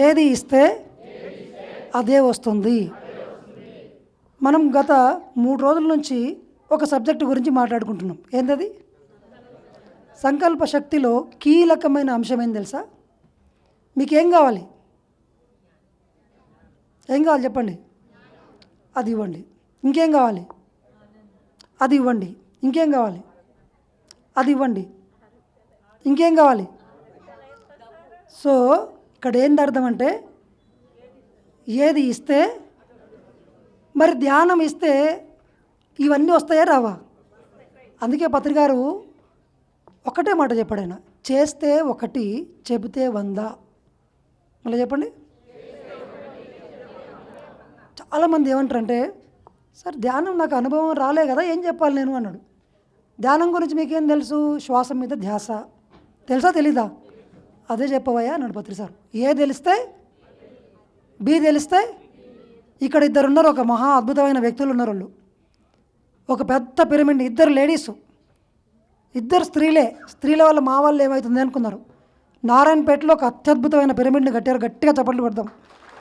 ఏది ఇస్తే అదే వస్తుంది. మనం గత 3 రోజుల నుంచి ఒక సబ్జెక్టు గురించి మాట్లాడుకుంటున్నాం. ఏంటది? సంకల్ప శక్తిలో కీలకమైన అంశం ఏంది తెలుసా? మీకేం కావాలి? ఏం కావాలి చెప్పండి? అది ఇవ్వండి. ఇంకేం కావాలి? అది ఇవ్వండి. ఇంకేం కావాలి? అది ఇవ్వండి. ఇంకేం కావాలి? సో ఇక్కడ ఏంది అర్థం అంటే, ఏది ఇస్తే, మరి ధ్యానం ఇస్తే ఇవన్నీ వస్తాయా రావా? అందుకే పత్రికారు ఒకటే మాట చెప్పాడు ఆయన, చేస్తే 1, చెబితే 100. మళ్ళీ చెప్పండి. చాలామంది ఏమంటారంటే, సార్ ధ్యానం నాకు అనుభవం రాలే కదా, ఏం చెప్పాలి నేను అన్నాడు. ధ్యానం గురించి మీకేం తెలుసు? శ్వాస మీద ధ్యాస. తెలుసా తెలీదా? అదే చెప్పవయ్యా అన్నాడు పత్రి సార్. ఏ తెలిస్తే బి తెలిస్తే. ఇక్కడ 2 ఉన్నారు, ఒక మహా అద్భుతమైన వ్యక్తులు ఉన్నారు. వాళ్ళు ఒక పెద్ద పిరమిడ్, 2 లేడీసు, 2 స్త్రీలే. స్త్రీల వల్ల మా వాళ్ళు ఏమవుతుంది అనుకున్నారు. నారాయణపేటలో ఒక అత్యద్భుతమైన పిరమిడ్ని కట్టారు. గట్టిగా చప్పట్లు పెడదాం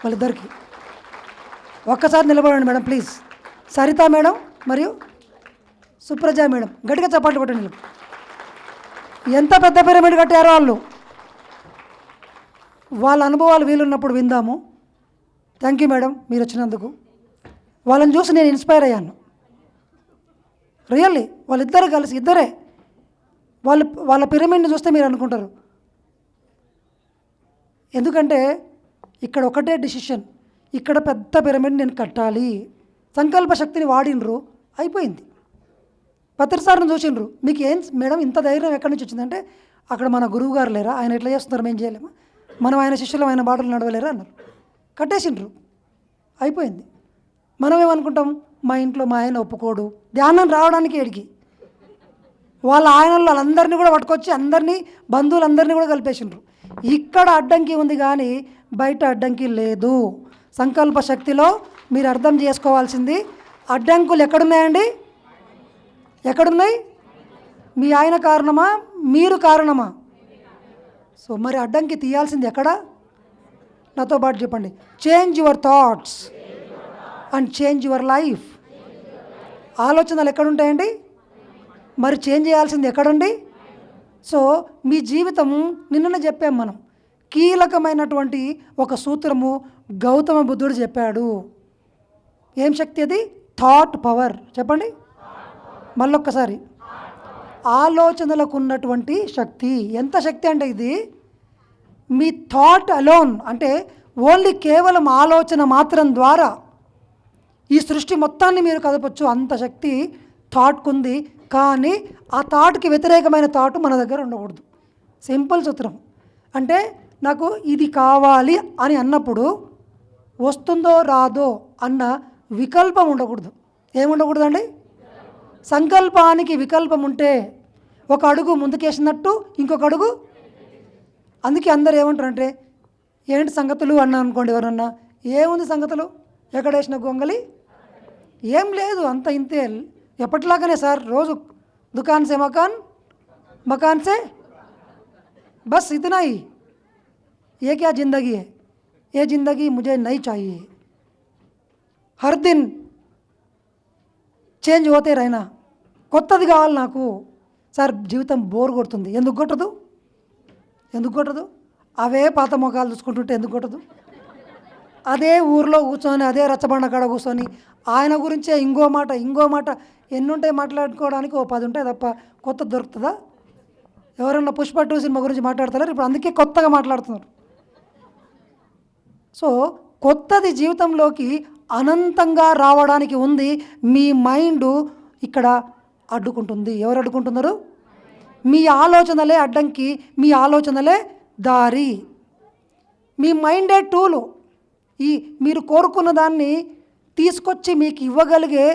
వాళ్ళిద్దరికి. ఒక్కసారి నిలబడండి మేడం ప్లీజ్. సరిత మేడం మరియు సుప్రజ మేడం, గట్టిగా చప్పట్లు కొట్టండి. ఎంత పెద్ద పిరమిడ్ కట్టారో వాళ్ళు. వాళ్ళ అనుభవాలు వీలున్నప్పుడు విందాము. థ్యాంక్ యూ మేడం మీరు వచ్చినందుకు. వాళ్ళని చూసి నేను ఇన్స్పైర్ అయ్యాను. రియల్లీ వాళ్ళిద్దరు కలిసి, ఇద్దరే వాళ్ళ పిరమిడ్ని చూస్తే మీరు అనుకుంటారు. ఎందుకంటే ఇక్కడ ఒకటే డిసిషన్, ఇక్కడ పెద్ద పిరమిడ్ నేను కట్టాలి. సంకల్ప శక్తిని వాడినరు, అయిపోయింది. పత్రిసారిని చూసిండ్రు. మీకు ఏం మేడం ఇంత ధైర్యం ఎక్కడి నుంచి వచ్చిందంటే, అక్కడ మన గురువు గారు లేరా, ఆయన ఎట్లా చేస్తున్నారు, మేము చేయలేమా, మనం ఆయన శిష్యులు ఆయన బాటలు నడవలేరా అన్నారు. కట్టేసిండ్రు, అయిపోయింది. మనం ఏమనుకుంటాం, మా ఇంట్లో మా ఆయన ఒప్పుకోడు ధ్యానం రావడానికి. ఏడికి వాళ్ళ వాళ్ళందరినీ కూడా పట్టుకొచ్చి అందరినీ, బంధువులందరినీ కూడా కలిపేసిండ్రు. ఇక్కడ అడ్డంకి ఉంది కానీ బయట అడ్డంకి లేదు. సంకల్ప శక్తిలో మీరు అర్థం చేసుకోవాల్సింది, అడ్డంకులు ఎక్కడున్నాయండి? ఎక్కడున్నాయి? మీ ఆయన కారణమా, మీరు కారణమా? సో మరి అడ్డంకి తీయాల్సింది ఎక్కడ? నాతో పాటు చెప్పండి, change your thoughts and change your life. ఆలోచనలు ఎక్కడుంటాయండి? మరి చేంజ్ చేయాల్సింది ఎక్కడండి? సో మీ జీవితం, నిన్ననే చెప్పాం మనం, కీలకమైనటువంటి ఒక సూత్రము గౌతమ బుద్ధుడు చెప్పాడు. ఏం శక్తి అది? Thought power. చెప్పండి మళ్ళొక్కసారి. ఆలోచనలకు ఉన్నటువంటి శక్తి. ఎంత శక్తి అంటే ఇది, మీ థాట్ అలోన్, అంటే ఓన్లీ కేవలం ఆలోచన మాత్రం ద్వారా ఈ సృష్టి మొత్తాన్ని మీరు కదపచ్చు. అంత శక్తి థాట్కుంది. కానీ ఆ థాట్కి వ్యతిరేకమైన థాట్ మన దగ్గర ఉండకూడదు. సింపుల్ సూత్రం. అంటే నాకు ఇది కావాలి అని అన్నప్పుడు వస్తుందో రాదో అన్న వికల్పం ఉండకూడదు. ఏముండకూడదండి? సంకల్పానికి వికల్పం ఉంటే ఒక అడుగు ముందుకేసినట్టు ఇంకొక అడుగు. అందుకే అందరు ఏమంటారంటే, ఏంటి సంగతులు అన్నా అనుకోండి ఎవరన్నా, ఏముంది సంగతులు, ఎక్కడేసిన గొంగలి, ఏం లేదు, అంత ఇంతే, ఎప్పటిలాగానే సార్, రోజు దుకాన్ సే మకాన్, మకాన్ సే బస్ ఇతనా ही, ये क्या ज़िंदगी है, ये ज़िंदगी मुझे नहीं चाहिए, हर दिन చేంజ్ పోతే రైనా, కొత్తది కావాలి నాకు. సార్ జీవితం బోర్ కొడుతుంది. ఎందుకు కొట్టదు? ఎందుకు కొట్టదు? అవే పాత మొఖాలు చూసుకుంటుంటే ఎందుకు కొట్టదు? అదే ఊర్లో కూర్చొని, అదే రచ్చబండ కాడ కూర్చొని ఆయన గురించే ఇంకో మాట ఎన్నుంటాయి మాట్లాడుకోవడానికి, ఓ 10 ఉంటాయి తప్ప కొత్త దొరుకుతుందా? ఎవరన్నా పుష్ప 2 సినిమా గురించి మాట్లాడతారు ఇప్పుడు, అందుకే కొత్తగా మాట్లాడుతున్నారు. సో కొత్తది జీవితంలోకి అనంతంగా రావడానికి ఉంది. మీ మైండ్ ఇక్కడ అడ్డుకుంటుంది. ఎవరు అడ్డుకుంటున్నారు? మీ ఆలోచనలే అడ్డంకి, మీ ఆలోచనలే దారి. మీ మైండే టూలు. ఈ మీరు కోరుకున్న దాన్ని తీసుకొచ్చి మీకు ఇవ్వగలిగే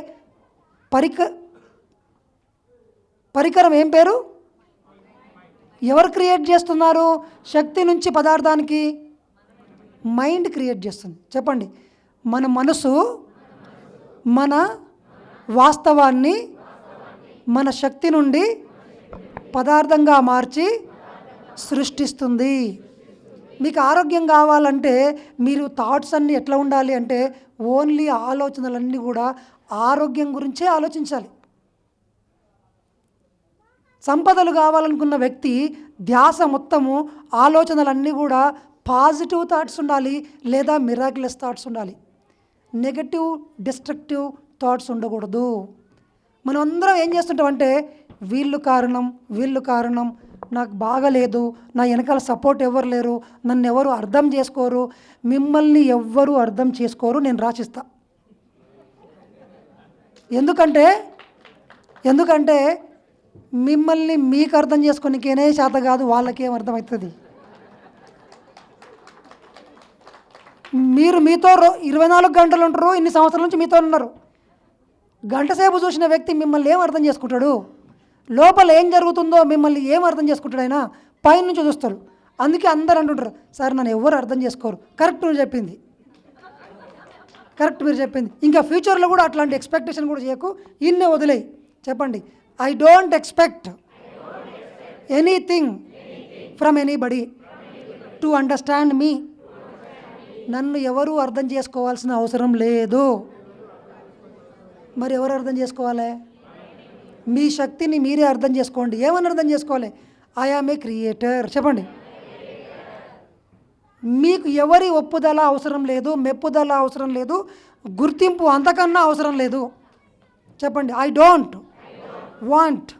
పరికరం ఏం పేరు? ఎవరు క్రియేట్ చేస్తున్నారు? శక్తి నుంచి పదార్థానికి మైండ్ క్రియేట్ చేస్తుంది. చెప్పండి, మన మనసు మన వాస్తవాన్ని మన శక్తి నుండి పదార్థంగా మార్చి సృష్టిస్తుంది. మీకు ఆరోగ్యం కావాలంటే మీరు థాట్స్ అన్నీ ఎట్లా ఉండాలి అంటే ఓన్లీ ఆలోచనలన్నీ కూడా ఆరోగ్యం గురించే ఆలోచించాలి. సంపదలు కావాలనుకున్న వ్యక్తి ధ్యాస మొత్తము ఆలోచనలన్నీ కూడా పాజిటివ్ థాట్స్ ఉండాలి, లేదా మిరాక్యులస్ థాట్స్ ఉండాలి. నెగటివ్ డిస్ట్రక్టివ్ థాట్స్ ఉండకూడదు. మనం అందరం ఏం చేస్తుంటామంటే వీళ్ళు కారణం, నాకు బాగలేదు, నా వెనకాల సపోర్ట్ ఎవరు లేరు, నన్ను ఎవరు అర్థం చేసుకోరు. మిమ్మల్ని ఎవ్వరు అర్థం చేసుకోరు, నేను రాసిస్తా. ఎందుకంటే మిమ్మల్ని మీకు అర్థం చేసుకోనికేనే చేత కాదు, వాళ్ళకేం అర్థమవుతుంది. మీరు మీతో 24 గంటలు ఉంటారు, ఇన్ని సంవత్సరాల నుంచి మీతో ఉన్నారు. గంట సేపు చూసిన వ్యక్తి మిమ్మల్ని ఏం అర్థం చేసుకుంటాడు? లోపల ఏం జరుగుతుందో మిమ్మల్ని ఏం అర్థం చేసుకుంటాడు? ఆయన పైనుంచి చూస్తాడు. అందుకే అందరు అంటుంటారు, సార్ నన్ను ఎవరు అర్థం చేసుకోరు. కరెక్ట్ మీరు చెప్పింది. ఇంకా ఫ్యూచర్లో కూడా అట్లాంటి ఎక్స్పెక్టేషన్ కూడా చేయకు, ఇన్నే వదిలేయి. చెప్పండి, I don't expect anything from anybody to understand me. నన్ను ఎవరు అర్థం చేసుకోవాల్సిన అవసరం లేదు. మరి ఎవరు అర్థం చేసుకోవాలి? మీ శక్తిని మీరే అర్థం చేసుకోండి. ఏమని అర్థం చేసుకోవాలి? I am a creator. చెప్పండి, మీకు ఎవరి ఒప్పుదల అవసరం లేదు, మెప్పుదల అవసరం లేదు, గుర్తింపు అంతకన్నా అవసరం లేదు. చెప్పండి, I don't want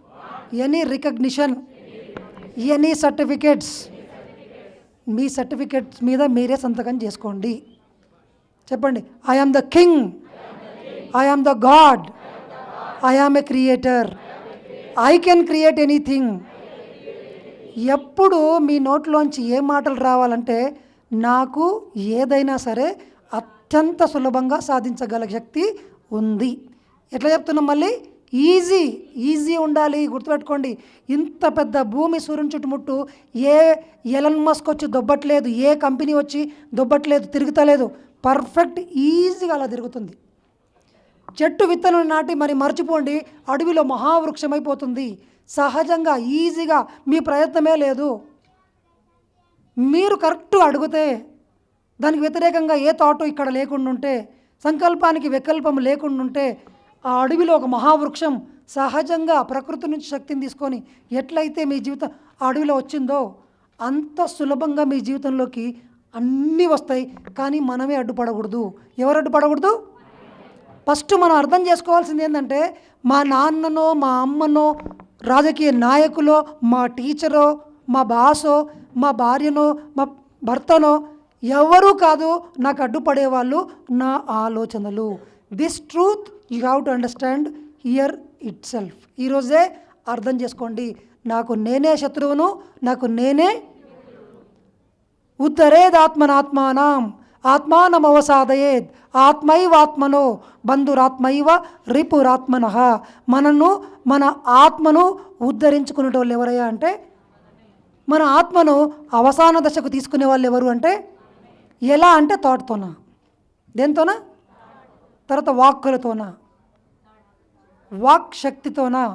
any recognition, any certificates. Me certificates మీద మీరే సంతకం చేసుకోండి. చెప్పండి, I am the king, I am the God, I am a creator, I can create anything. ఎప్పుడు మీ నోట్లోంచి ఏ మాటలు రావాలంటే నాకు ఏదైనా సరే అత్యంత సులభంగా సాధించగల శక్తి ఉంది. ఎట్లా చెప్తున్నాం? మళ్ళీ ఈజీ ఉండాలి. గుర్తుపెట్టుకోండి, ఇంత పెద్ద భూమి సూర్యుని చుట్టుముట్టు ఏ ఎలన్ మస్క్ వచ్చి దొబ్బట్లేదు, ఏ కంపెనీ వచ్చి దొబ్బట్లేదు, తిరుగుతలేదు. పర్ఫెక్ట్ ఈజీగా అలా తిరుగుతుంది. చెట్టు విత్తనం నాటి మరి మర్చిపోండి, అడవిలో మహావృక్షం అయిపోతుంది. సహజంగా ఈజీగా, మీ ప్రయత్నమే లేదు. మీరు కరెక్ట్ అడిగితే, దానికి వ్యతిరేకంగా ఏ థాటు ఇక్కడ లేకుండా ఉంటే, సంకల్పానికి వికల్పం లేకుండా ఉంటే, ఆ అడవిలో ఒక మహావృక్షం సహజంగా ప్రకృతి నుంచి శక్తిని తీసుకొని ఎట్లయితే మీ జీవితం ఆ అడవిలో వచ్చిందో అంత సులభంగా మీ జీవితంలోకి అన్నీ వస్తాయి. కానీ మనమే అడ్డుపడకూడదు. ఎవరు అడ్డుపడకూడదు? ఫస్ట్ మనం అర్థం చేసుకోవాల్సింది ఏంటంటే, మా నాన్ననో, మా అమ్మనో, రాజకీయ నాయకులో, మా టీచరో, మా బాసో, మా భార్యనో, మా భర్తనో ఎవరూ కాదు నాకు అడ్డుపడేవాళ్ళు, నా ఆలోచనలు. This truth you have to understand here it self. ఈరోజే అర్థం చేసుకోండి, నాకు నేనే శత్రువును, నాకు నేనే. ఉద్ధరేదాత్మనాత్మానం ఆత్మానమవసాదయేద్ ఆత్మైవాత్మనో బంధురాత్మైవ రిపురాత్మనః. మన ఆత్మను ఉద్ధరించుకునే వాళ్ళు ఎవరయ్యా అంటే, మన ఆత్మను అవసాన దశకు తీసుకునే వాళ్ళు ఎవరు అంటే, ఎలా అంటే థాట్తోనా, దేంతోనా, తర్వాత వాక్కులతోనా, వాక్ శక్తితోనా,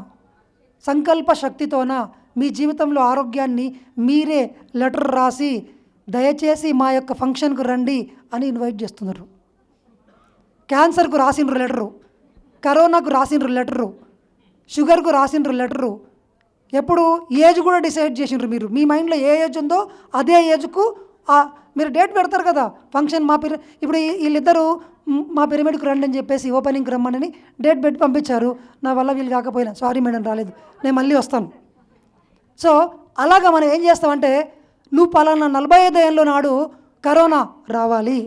సంకల్ప శక్తితోనా. మీ జీవితంలో ఆరోగ్యాన్ని మీరే లెటర్ రాసి దయచేసి మా యొక్క ఫంక్షన్కు రండి అని ఇన్వైట్ చేస్తున్నారు. క్యాన్సర్కు రాసిండ్రు లెటరు, కరోనాకు రాసిండ్రు లెటరు, షుగర్కు రాసిండ్రు లెటరు. ఎప్పుడు ఏజ్ కూడా డిసైడ్ చేసిండ్రు. మీరు మీ మైండ్లో ఏ ఏజ్ ఉందో అదే ఏజ్కు మీరు డేట్ పెడతారు కదా ఫంక్షన్. ఇప్పుడు వీళ్ళిద్దరూ మా పిరమిడ్కి రండి అని చెప్పేసి ఓపెనింగ్కి రమ్మని డేట్ పెట్టి పంపించారు. నా వల్ల వీళ్ళు కాకపోయినా సారీ మేడం రాలేదు, నేను మళ్ళీ వస్తాను. సో అలాగా మనం ఏం చేస్తామంటే, నువ్వు పలానా 45 ఏళ్ళలో నాడు కరోనా రావాలి,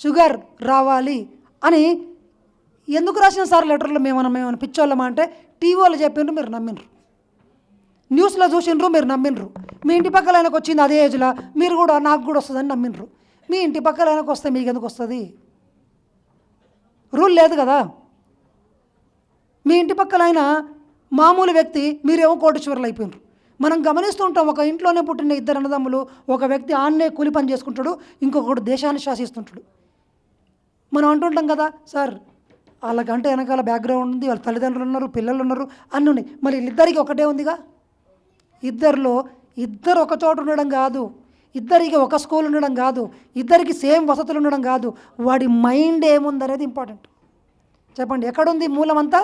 షుగర్ రావాలి అని ఎందుకు రాసిన సార్ లెటర్లో? మేమన్నా పిచ్చోళ్ళమా అంటే, టీవీలో చెప్పిండ్రు మీరు నమ్మిండ్రు, న్యూస్లో చూసిండ్రు మీరు నమ్మిండ్రు. మీ ఇంటి పక్కల ఆయనకు వచ్చింది అదే ఏజ్లో, మీరు కూడా నాకు కూడా వస్తుందని నమ్మిండ్రు. మీ ఇంటి పక్కల ఆయనకు వస్తే మీకు ఎందుకు వస్తుంది? రూల్ లేదు కదా. మీ ఇంటి పక్కల ఆయన మామూలు వ్యక్తి, మీరేమో కోటీశ్వరులు అయిపోయినారు. మనం గమనిస్తూ ఉంటాం, ఒక ఇంట్లోనే పుట్టిన 2 అన్నదమ్ములు, ఒక వ్యక్తి ఆన్నే కూలి పని చేసుకుంటాడు, ఇంకొకడు దేశాన్ని శాసిస్తుంటాడు. మనం అంటుంటాం కదా, సార్ వాళ్ళకంటే వెనకాల బ్యాక్గ్రౌండ్ ఉంది, వాళ్ళ తల్లిదండ్రులు ఉన్నారు, పిల్లలు ఉన్నారు, అన్నీ ఉన్నాయి. మరి వీళ్ళిద్దరికి ఒకటే ఉందిగా. ఇద్దరు ఒక చోట ఉండడం కాదు, ఇద్దరికి ఒక స్కూల్ ఉండడం కాదు, ఇద్దరికి సేమ్ వసతులు ఉండడం కాదు, వాడి మైండ్ ఏముందనేది ఇంపార్టెంట్. చెప్పండి, ఎక్కడుంది మూలం అంతా?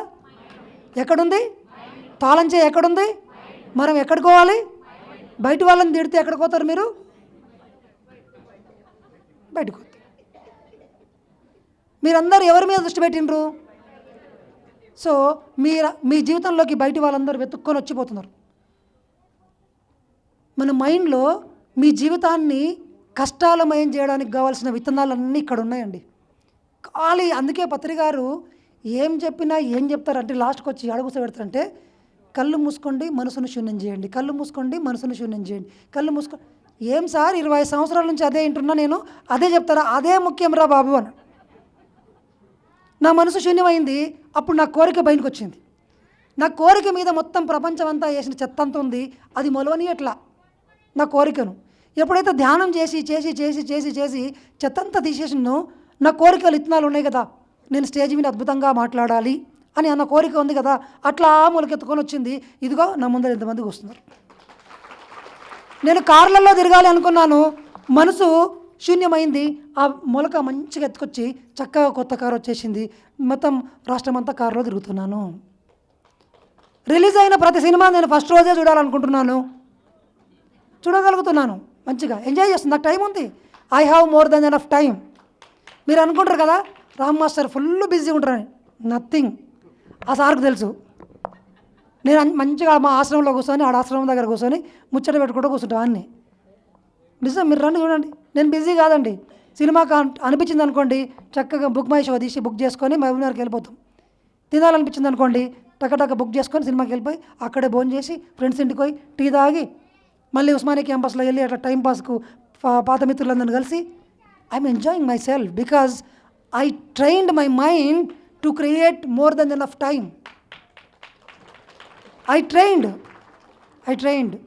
ఎక్కడుంది తాళం చేయి? ఎక్కడుంది? మనం ఎక్కడికి పోవాలి? బయట వాళ్ళని తిడితే ఎక్కడికి పోతారు మీరు? బయటకు పోతారు. మీరందరూ ఎవరి మీద దృష్టి పెట్టినరు? సో మీ జీవితంలోకి బయట వాళ్ళందరూ వెతుక్కొని వచ్చిపోతున్నారు. మన మైండ్లో మీ జీవితాన్ని కష్టాలమయం చేయడానికి కావాల్సిన విత్తనాలన్నీ ఇక్కడ ఉన్నాయండి. ఖాళీ. అందుకే పత్రి గారు ఏం చెప్పినా ఏం చెప్తారంటే లాస్ట్కి వచ్చి అడుగుస పెడతారంటే, కళ్ళు మూసుకోండి మనసును శూన్యం చేయండి, కళ్ళు మూసుకోండి మనసును శూన్యం చేయండి, కళ్ళు మూసుకోండి. ఏం సార్ 20 సంవత్సరాల నుంచి అదే వింటున్నా నేను, అదే చెప్తారా? అదే ముఖ్యం రా బాబు అని. నా మనసు శూన్యమైంది. అప్పుడు నా కోరిక బయటకు వచ్చింది. నా కోరిక మీద మొత్తం ప్రపంచం అంతా వేసిన చెత్త అంతా ఉంది. అది మొలవని ఎట్లా నా కోరికను ఎప్పుడైతే ధ్యానం చేసి చేసి చేసి చేసి చేసి చెత్తంతా తీసేసినో, నా కోరికలు ఇత్తనాలు ఉన్నాయి కదా, నేను స్టేజ్ మీద అద్భుతంగా మాట్లాడాలి అని అన్న కోరిక ఉంది కదా, అట్లా మొలకెత్తుకొని వచ్చింది. ఇదిగో నా ముందర ఎంతమందికి వస్తున్నారు. నేను కార్లలో తిరగాలి అనుకున్నాను, మనసు శూన్యమైంది. ఆ మొలక మంచిగా ఎత్తుకొచ్చి చక్కగా కొత్త కారు వచ్చేసింది. మొత్తం రాష్ట్రం అంతా కారులో తిరుగుతున్నాను. రిలీజ్ అయిన ప్రతి సినిమా నేను ఫస్ట్ రోజే చూడాలనుకుంటున్నాను, చూడగలుగుతున్నాను, మంచిగా ఎంజాయ్ చేస్తుంది. నాకు టైం ఉంది. I have more than enough time. మీరు అనుకుంటారు కదా రామ్ మాస్టర్ ఫుల్ బిజీ ఉంటారని. నథింగ్. ఆ సార్కు తెలుసు. నేను మంచిగా మా ఆశ్రమంలో కూర్చొని ఆడ ఆశ్రమం దగ్గర కూర్చొని ముచ్చట పెట్టుకుంటూ కూర్చుంటాను అన్నీ. నిజం, మీరు రండి చూడండి. నేను బిజీ కాదండి. సినిమాకి అనిపించింది అనుకోండి, చక్కగా బుక్ మై షో తీసి బుక్ చేసుకొని మహబూబ్నగర్కి వెళ్ళిపోతాం. తినాలనిపించింది అనుకోండి, టకటక బుక్ చేసుకొని సినిమాకి వెళ్ళిపోయి అక్కడే భోజనం చేసి ఫ్రెండ్స్ ఇంటికి పోయి టీ తాగి మళ్ళీ ఉస్మానియా క్యాంపస్లో వెళ్ళి అట్లా టైంపాస్కు పాత మిత్రులందరినీ కలిసి I'm enjoying my self because I trained my mind to create more than enough time. I trained.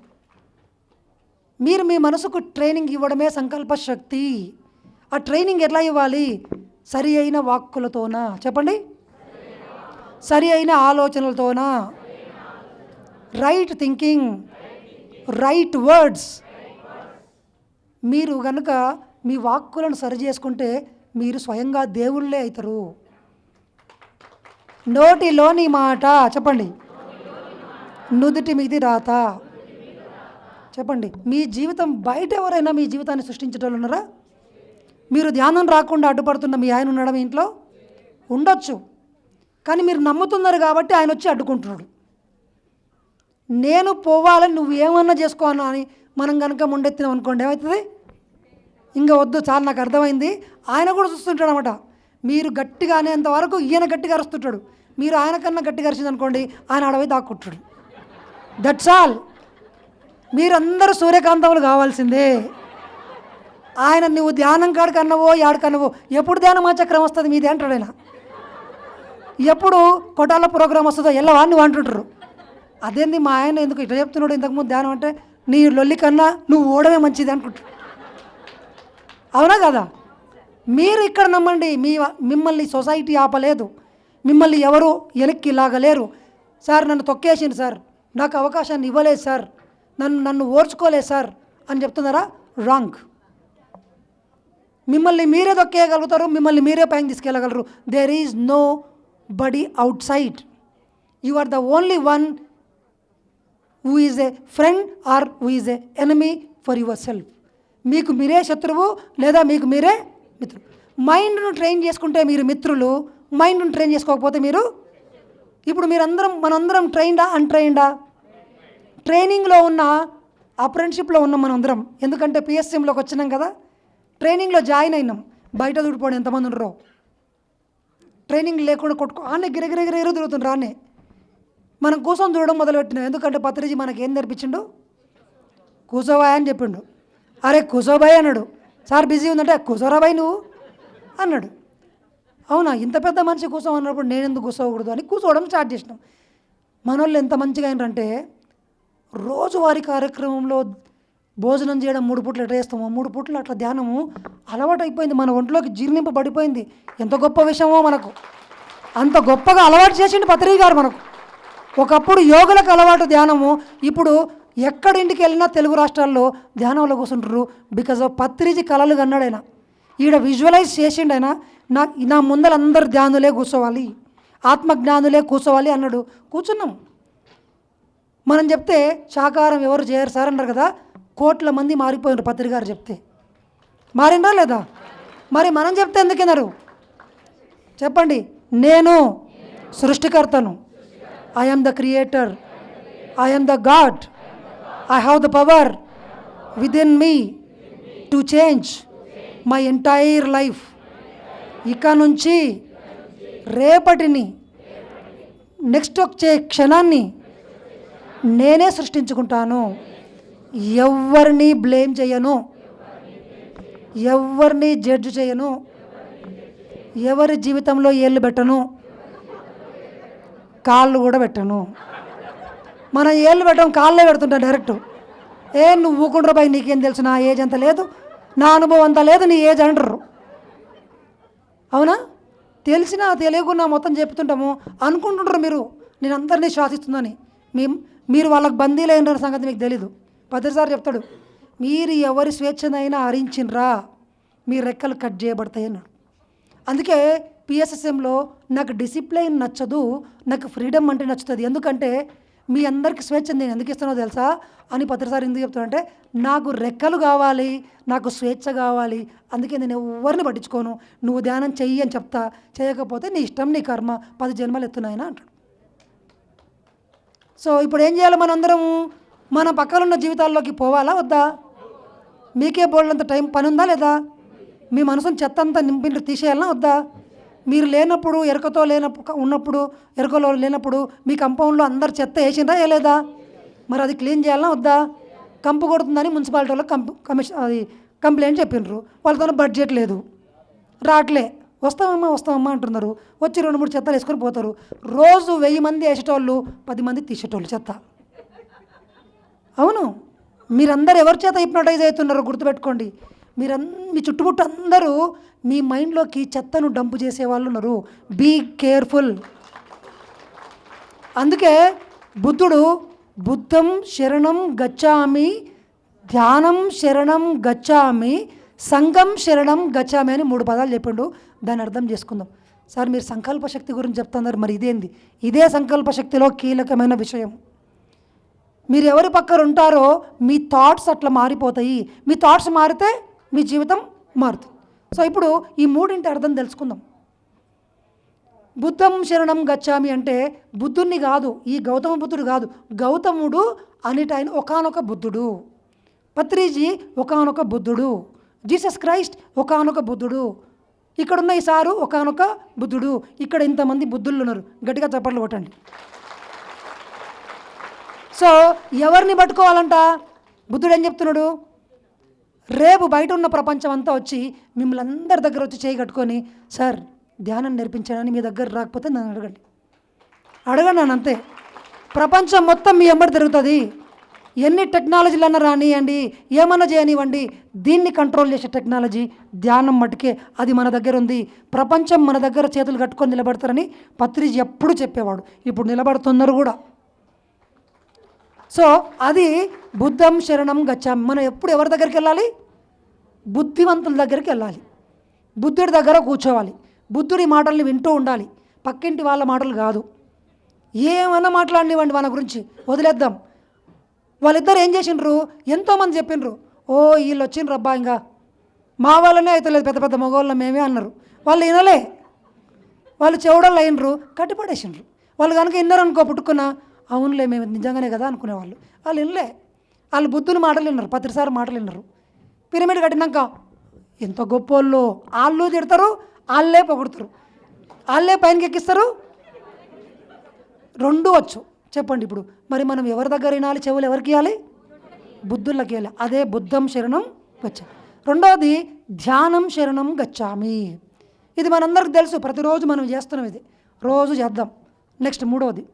మీరు మీ మనసుకు ట్రైనింగ్ ఇవ్వడమే సంకల్ప శక్తి. ఆ ట్రైనింగ్ ఎట్లా ఇవ్వాలి? సరి అయిన వాక్కులతోనా? చెప్పండి. సరి అయిన ఆలోచనలతోనా? Right thinking, right words. మీరు కనుక మీ వాక్కులను సరి చేసుకుంటే మీరు స్వయంగా దేవుళ్ళే అవుతారు. నోటిలోని మాట, చెప్పండి, నుదుటి మీది రాత. చెప్పండి, మీ జీవితం బయట ఎవరైనా మీ జీవితాన్ని సృష్టించడం ఉన్నారా? మీరు ధ్యానం రాకుండా అడ్డుపడుతున్న మీ ఆయన ఉండడం ఇంట్లో ఉండొచ్చు, కానీ మీరు నమ్ముతున్నారు కాబట్టి ఆయన వచ్చి అడ్డుకుంటున్నాడు. నేను పోవాలని నువ్వు ఏమన్నా చేసుకోను అని మనం కనుక ముండెత్తినాం అనుకోండి, ఏమవుతుంది? ఇంకా వద్దు, చాలా నాకు అర్థమైంది. ఆయన కూడా చూస్తుంటాడు అనమాట. మీరు గట్టిగా అనేంత వరకు ఈయన గట్టిగా అరుస్తుంటాడు. మీరు ఆయన కన్నా గట్టిగా అరిచింది అనుకోండి, ఆయన అడవి దాక్కుంటాడు. That's all. మీరందరూ సూర్యకాంతములు కావాల్సిందే. ఆయన నువ్వు ధ్యానం కాడికి అన్నవో యాడికన్నవో, ఎప్పుడు ధ్యానం చక్రం వస్తుంది మీది అంటాడు ఆయన. ఎప్పుడు కొట్టాల ప్రోగ్రాం వస్తుందో ఎల్లవా నువ్వు అంటుంటారు. అదేంది మా ఆయన ఎందుకు ఇట్లా చెప్తున్నాడు ఇంతకుముందు ధ్యానం అంటే, నీ లొల్లి కన్నా నువ్వు ఓడమే మంచిది అనుకుంటారు. అవునా కదా? మీరు ఇక్కడ నమ్మండి, మిమ్మల్ని సొసైటీ ఆపలేదు, మిమ్మల్ని ఎవరు వెనక్కి లాగలేరు. సార్ నన్ను తొక్కేసింది సార్, నాకు అవకాశాన్ని ఇవ్వలేదు సార్, నన్ను ఓర్చుకోలేదు సార్ అని చెప్తున్నారా? రాంగ్. మిమ్మల్ని మీరే తొక్కేయగలుగుతారు, మిమ్మల్ని మీరే పైకి తీసుకెళ్ళగలరు. There is nobody outside. You are the only one who is a friend or who is a enemy for yourself. మీకు మీరే శత్రువు లేదా మీకు మీరే మిత్రులు. మైండ్ను ట్రైన్ చేసుకుంటే మీరు మిత్రులు, మైండ్ను ట్రైన్ చేసుకోకపోతే మీరు. ఇప్పుడు మనందరం ట్రైన్డా అన్ట్రైన్డా? ట్రైనింగ్లో ఉన్న అప్రెంటిషిప్లో ఉన్నాం మనందరం. ఎందుకంటే పిఎస్ఎంలోకి వచ్చినాం కదా, ట్రైనింగ్లో జాయిన్ అయినాం. బయట దూడిపోవడం ఎంతమంది ఉండరో. ట్రైనింగ్ లేకుండా ఆనే గిరగిరగిర తిరుగుతుండ్రు. ఆనే మనం కూర్చొని చూడడం మొదలుపెట్టినాం. ఎందుకంటే పత్రిజీ మనకి ఏం నేర్పించిండు? కూసోబాయ్ అని చెప్పిండు. అరే కూసోబాయ్ అన్నాడు. సార్ బిజీ ఉందంటే కూసోరాబాయ్ నువ్వు అన్నాడు. అవునా, ఇంత పెద్ద మనిషి కూర్చోమన్నప్పుడు నేను ఎందుకు కూర్చోకూడదు అని కూర్చోవడం స్టార్ట్ చేసినాం. మన వాళ్ళు ఎంత మంచిగా అయినారంటే, రోజువారీ కార్యక్రమంలో భోజనం చేయడం 3 పూటలు ఎట్లా చేస్తామో 3 పూటలు అట్లా ధ్యానము అలవాటు అయిపోయింది. మన ఒంట్లోకి జీర్ణింపబడిపోయింది. ఎంత గొప్ప విషయమో మనకు. అంత గొప్పగా అలవాటు చేసిండు పత్రిక గారు మనకు. ఒకప్పుడు యోగులకు అలవాటు ధ్యానము, ఇప్పుడు ఎక్కడ ఇంటికి వెళ్ళినా తెలుగు రాష్ట్రాల్లో ధ్యానంలో కూర్చుంటారు. బికాజ్ ఆఫ్ పత్రిజీ కళలు కన్నాడు ఆయన. ఈడ విజువలైజ్ చేసిండు ఆయన. నా ముందర అందరు ధ్యానులే కూర్చోవాలి, ఆత్మజ్ఞానులే కూర్చోవాలి అన్నాడు. కూర్చున్నాం. మనం చెప్తే శాకాహారం ఎవరు చేయరు సార్ అన్నారు కదా. కోట్ల మంది మారిపోయినారు పత్రిక గారు చెప్తే. మారిందా లేదా? మరి మనం చెప్తే ఎందుకన్నారు చెప్పండి. నేను సృష్టికర్తను, I am the creator, I am the God, I have the power within me to change my entire life. ఇక నుంచి రేపటిని, నెక్స్ట్ వచ్చే క్షణాన్ని నేనే సృష్టించుకుంటాను. ఎవరిని బ్లేమ్ చేయను, ఎవరిని జడ్జ్ చేయను, ఎవరి జీవితంలో ఏళ్ళు పెట్టను, కాళ్ళు కూడా పెట్టను. మనం ఏళ్ళు పెట్టడం, కాళ్ళే పెడుతుంటాం డైరెక్ట్. నువ్వు ఊకుండ్రా బాయ్, నీకేం తెలుసు, నా ఏజ్ అంత లేదు, నా అనుభవం అంతా లేదు, నీ ఏజ్ అంటారు. అవునా? తెలిసినా తెలియకున్నా మొత్తం చెప్తుంటాము. అనుకుంటుంటారు మీరు నేను అందరినీ శ్వాసిస్తుందని. మీరు వాళ్ళకి బందీలైన సంగతి మీకు తెలీదు. పత్రిసారి చెప్తాడు, మీరు ఎవరి స్వేచ్ఛనైనా హరించినరా మీ రెక్కలు కట్ చేయబడతాయి అన్నాడు. అందుకే పిఎస్ఎస్ఎంలో నాకు డిసిప్లైన్ నచ్చదు, నాకు ఫ్రీడమ్ అంటే నచ్చుతుంది. ఎందుకంటే మీ అందరికి స్వేచ్ఛ నేను ఎందుకు ఇస్తానో తెలుసా అని పత్రిసారి ఎందుకు చెప్తానంటే, నాకు రెక్కలు కావాలి, నాకు స్వేచ్ఛ కావాలి. అందుకే నేను ఎవరిని పట్టించుకోను. నువ్వు ధ్యానం చెయ్యి అని చెప్తా, చేయకపోతే నీ ఇష్టం, నీ కర్మ, 10 జన్మలు ఎత్తున్నాయన అంటాడు. సో ఇప్పుడు ఏం చేయాలి? మనందరం మన పక్కనున్న జీవితాల్లోకి పోవాలా వద్దా? మీకే బోల్డంత టైం పని ఉందా లేదా? మీ మనసును చెత్త అంతా నింపి తీసేయాలన్నా వద్దా? మీరు లేనప్పుడు, ఎరకతో ఉన్నప్పుడు, ఎరకలో లేనప్పుడు మీ కంపౌండ్లో అందరు చెత్త వేసిందా వేయలేదా? మరి అది క్లీన్ చేయాలన్నా వద్దా? కంపు కొడుతుందని మున్సిపాలిటీ వాళ్ళకి అది కంప్లైంట్ చెప్పిండ్రు. వాళ్ళతో బడ్జెట్ లేదు, రావట్లే. వస్తామమ్మా అంటున్నారు. వచ్చి 2-3 చెత్తలు వేసుకొని పోతారు. రోజు 1000 మంది వేసేటోళ్ళు, 10 మంది తీసేటోళ్ళు చెత్త. అవును, మీరందరూ ఎవరి చేత హిప్నటైజ్ అవుతున్నారో గుర్తుపెట్టుకోండి. మీ చుట్టుముట్టు అందరూ మీ మైండ్లోకి చెత్తను డంపు చేసే వాళ్ళు ఉన్నారు. Be careful. అందుకే బుద్ధుడు బుద్ధం శరణం గచ్చామి, ధ్యానం శరణం గచ్చామి, సంఘం శరణం గచ్చామి అని 3 పదాలు చెప్పిండు. దాన్ని అర్థం చేసుకుందాం. సార్ మీరు సంకల్ప శక్తి గురించి చెప్తున్నారు, మరి ఇదేంది? ఇదే సంకల్ప శక్తిలో కీలకమైన విషయం. మీరు ఎవరి పక్కన ఉంటారో మీ థాట్స్ అట్లా మారిపోతాయి. మీ థాట్స్ మారితే మీ జీవితం మారుతుంది. సో ఇప్పుడు ఈ 3 అర్థం తెలుసుకుందాం. బుద్ధం శరణం గచ్చామి అంటే బుద్ధుణ్ణి కాదు, ఈ గౌతమ బుద్ధుడు కాదు, గౌతముడు అనిటైన ఒకానొక బుద్ధుడు, పత్రిజీ ఒకానొక బుద్ధుడు, జీసస్ క్రైస్ట్ ఒకానొక బుద్ధుడు, ఇక్కడున్న ఈ సారు ఒకానొక బుద్ధుడు. ఇక్కడ ఇంతమంది బుద్ధుళ్ళు ఉన్నారు. గట్టిగా చప్పట్లు కొట్టండి. సో ఎవరిని పట్టుకోవాలంట? బుద్ధుడు ఏం చెప్తున్నాడు? రేపు బయట ఉన్న ప్రపంచం అంతా వచ్చి మిమ్మల్ని అందరి దగ్గర వచ్చి చేయి కట్టుకొని, సార్ ధ్యానం నేర్పించానని మీ దగ్గర రాకపోతే నన్ను అడగండి నన్ను అంతే. ప్రపంచం మొత్తం మీ ఎంబడి తిరుగుతుంది. ఎన్ని టెక్నాలజీలు అన్నా రానివ్వండి, ఏమన్నా చేయనివ్వండి, దీన్ని కంట్రోల్ చేసే టెక్నాలజీ ధ్యానం మటుకే. అది మన దగ్గర ఉంది. ప్రపంచం మన దగ్గర చేతులు కట్టుకొని నిలబడతారని పత్రిజీ ఎప్పుడు చెప్పేవాడు. ఇప్పుడు నిలబడుతున్నారు కూడా. సో అది బుద్ధం శరణం గచ్చామి. మనం ఎప్పుడు ఎవరి దగ్గరికి వెళ్ళాలి? బుద్ధివంతుల దగ్గరికి వెళ్ళాలి. బుద్ధుడి దగ్గర కూర్చోవాలి. బుద్ధుడి మాటల్ని వింటూ ఉండాలి. పక్కింటి వాళ్ళ మాటలు కాదు. ఏమన్నా మాట్లాడినివ్వండి మన గురించి, వదిలేద్దాం. వాళ్ళిద్దరు ఏం చేసిండ్రు? ఎంతోమంది చెప్పిండ్రు, వీళ్ళు వచ్చిండ్రు అబ్బా, ఇంకా మా వాళ్ళనే అయితే లేదు, పెద్ద పెద్ద మగవాళ్ళం మేమే అన్నారు. వాళ్ళు వినలే, వాళ్ళు చెవుడళ్ళు అయినరు, కట్టిపడేసిండ్రు. వాళ్ళు కనుక విన్నారనుకో పుట్టుకున్న, అవునులే మేము నిజంగానే కదా అనుకునేవాళ్ళు. వాళ్ళు వినలే. వాళ్ళు బుద్ధుని మాటలు విన్నారు, పత్రిసారి మాటలు విన్నారు. పిరమిడ్ కట్టినాక ఎంత గొప్ప వాళ్ళు, వాళ్ళు తిడతారు, వాళ్ళే పొగుడుతారు, వాళ్ళే పైనకి ఎక్కిస్తారు. 2 వచ్చు. చెప్పండి ఇప్పుడు మరి మనం ఎవరి దగ్గర వినాలి? చెవులు ఎవరికి ఇవ్వాలి? బుద్ధులకి ఇవ్వాలి. అదే బుద్ధం శరణం గచ్చామి. రెండవది ధ్యానం శరణం గచ్చామి. ఇది మనందరికి తెలుసు, ప్రతిరోజు మనం చేస్తున్నాం, ఇది రోజు చేద్దాం. నెక్స్ట్ 3వది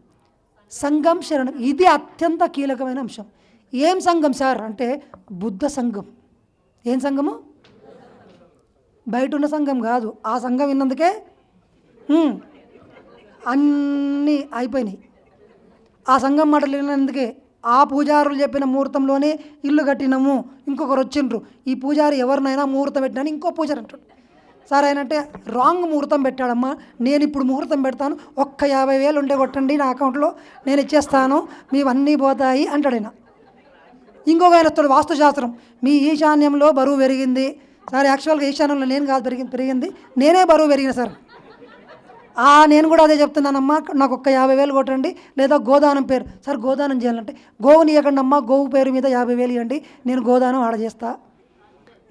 సంఘం శరణం. ఇది అత్యంత కీలకమైన అంశం. ఏం సంఘం సార్ అంటే బుద్ధ సంఘం. ఏం సంఘము? బయట ఉన్న సంఘం కాదు. ఆ సంఘం విన్నందుకే అన్నీ అయిపోయినాయి. ఆ సంఘం మాటలు విన్నందుకే ఆ పూజారులు చెప్పిన ముహూర్తంలోనే ఇల్లు కట్టినాము. ఇంకొకరు వచ్చిండ్రు, ఈ పూజారి ఎవరినైనా ముహూర్తం పెట్టినాను ఇంకో పూజారి అంటాడు. సార్ ఆయన అంటే రాంగ్ ముహూర్తం పెట్టాడమ్మా, నేను ఇప్పుడు ముహూర్తం పెడతాను, ఒక్క 50,000 ఉండే కొట్టండి నా అకౌంట్లో, నేను ఇచ్చేస్తాను, మీవన్నీ పోతాయి అంటాడు ఆయన. ఇంకొక ఆయన వస్తాడు వాస్తుశాస్త్రం, మీ ఈశాన్యంలో బరువు పెరిగింది. సార్ యాక్చువల్గా ఈశాన్యంలో నేను కాదు పెరిగింది, నేనే బరువు పెరిగిన సార్. నేను కూడా అదే చెప్తున్నానమ్మా, నాకు ఒక్క 50,000 కొట్టండి, లేదా గోదానం పేరు. సార్ గోదానం చేయాలంటే గోవుని ఇవ్వకండి అమ్మా, గోవు పేరు మీద 50,000 ఇవ్వండి, నేను గోదానం ఆడ చేస్తా.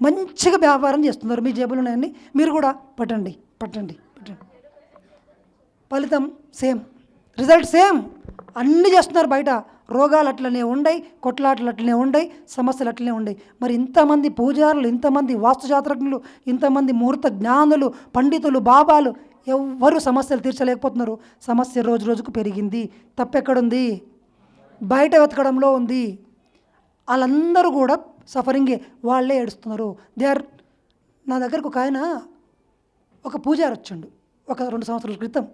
మంచిగా వ్యాపారం చేస్తున్నారు, మీ జేబులు ఉన్నాయండి, మీరు కూడా పట్టండి. ఫలితం సేమ్, రిజల్ట్ సేమ్. అన్నీ చేస్తున్నారు బయట, రోగాలు అట్లనే ఉండయి, కొట్లాటలు అట్లనే ఉండయి, సమస్యలు అట్లనే ఉండయి. మరి ఇంతమంది పూజారులు, ఇంతమంది వాస్తుశాస్త్రజ్ఞులు, ఇంతమంది ముహూర్త జ్ఞానులు, పండితులు, బాబాలు ఎవ్వరూ సమస్యలు తీర్చలేకపోతున్నారు. సమస్య రోజు రోజుకు పెరిగింది. తప్పెక్కడుంది? బయట వెతకడంలో ఉంది. వాళ్ళందరూ కూడా సఫరింగే, వాళ్ళే ఏడుస్తున్నారు. నా దగ్గరకు ఒక ఆయన, ఒక పూజారి వచ్చిండు, ఒక 2 సంవత్సరాల క్రితం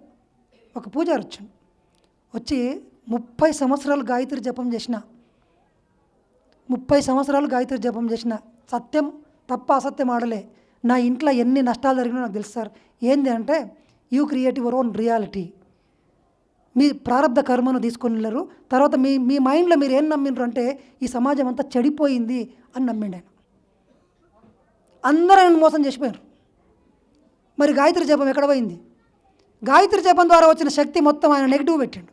ఒక పూజారి వచ్చిండు. వచ్చి 30 సంవత్సరాలు గాయత్రి జపం చేసిన, 30 సంవత్సరాలు గాయత్రి జపం చేసిన, సత్యం తప్ప అసత్యం ఆడలే. నా ఇంట్లో ఎన్ని నష్టాలు జరిగినా నాకు తెలుసు సార్. ఏంది అంటే, you create your own reality. మీ ప్రారంభ కర్మను తీసుకొని వెళ్ళరు. తర్వాత మీ మైండ్లో మీరు ఏం నమ్మిండ్రు అంటే, ఈ సమాజం అంతా చెడిపోయింది అని నమ్మిండు ఆయన. అందరూ ఆయన మోసం చేసిపోయారు. మరి గాయత్రి జపం ఎక్కడ పోయింది? గాయత్రి జపం ద్వారా వచ్చిన శక్తి మొత్తం ఆయన నెగిటివ్ పెట్టిండు.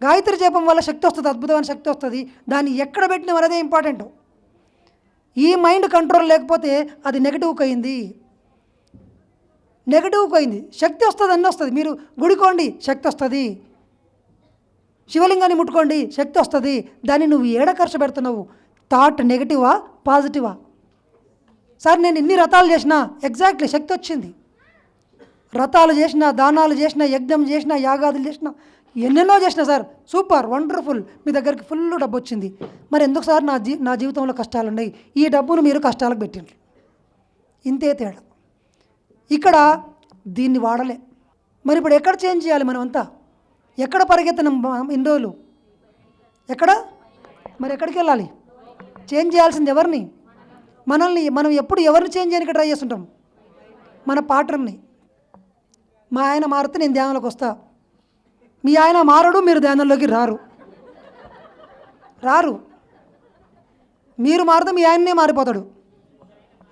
గాయత్రి జపం వల్ల శక్తి వస్తుంది, అద్భుతమైన శక్తి వస్తుంది. దాన్ని ఎక్కడ పెట్టిన వరదే ఇంపార్టెంట్. ఈ మైండ్ కంట్రోల్ లేకపోతే అది నెగిటివ్కి అయింది. శక్తి వస్తుంది, అన్నీ వస్తుంది. మీరు గుడికోండి, శక్తి వస్తుంది. శివలింగాన్ని ముట్టుకోండి, శక్తి వస్తుంది. దాన్ని నువ్వు ఏడ ఖర్చు పెడుతున్నావు? థాట్ నెగిటివా పాజిటివా? సార్ నేను ఇన్ని రథాలు చేసినా, ఎగ్జాక్ట్లీ శక్తి వచ్చింది. రథాలు చేసినా, దానాలు చేసినా, యజ్ఞం చేసినా, యాగాదులు చేసినా, ఎన్నెన్నో చేసినా సార్, సూపర్ వండర్ఫుల్, మీ దగ్గరికి ఫుల్ డబ్బు వచ్చింది. మరి ఎందుకు సార్ నా జీవితంలో కష్టాలు ఉన్నాయి? ఈ డబ్బును మీరు కష్టాలకు పెట్టిండ్రు. ఇంతే తేడా. ఇక్కడ దీన్ని వాడలే. మరి ఇప్పుడు ఎక్కడ చేంజ్ చేయాలి? మనం అంతా ఎక్కడ పరిగెత్తనం ఇన్ని రోజులు? మరి ఎక్కడికి వెళ్ళాలి? చేంజ్ చేయాల్సింది ఎవరిని? మనల్ని. మనం ఎప్పుడు ఎవరిని చేంజ్ చేయడానికి ట్రై చేస్తుంటాం? మన పాటర్ని. మా ఆయన మారితే నేను ధ్యానంలోకి వస్తా, మీ ఆయన మారడు, మీరు ధ్యానంలోకి రారు. మీరు మారితే మీ ఆయన్నే మారిపోతాడు.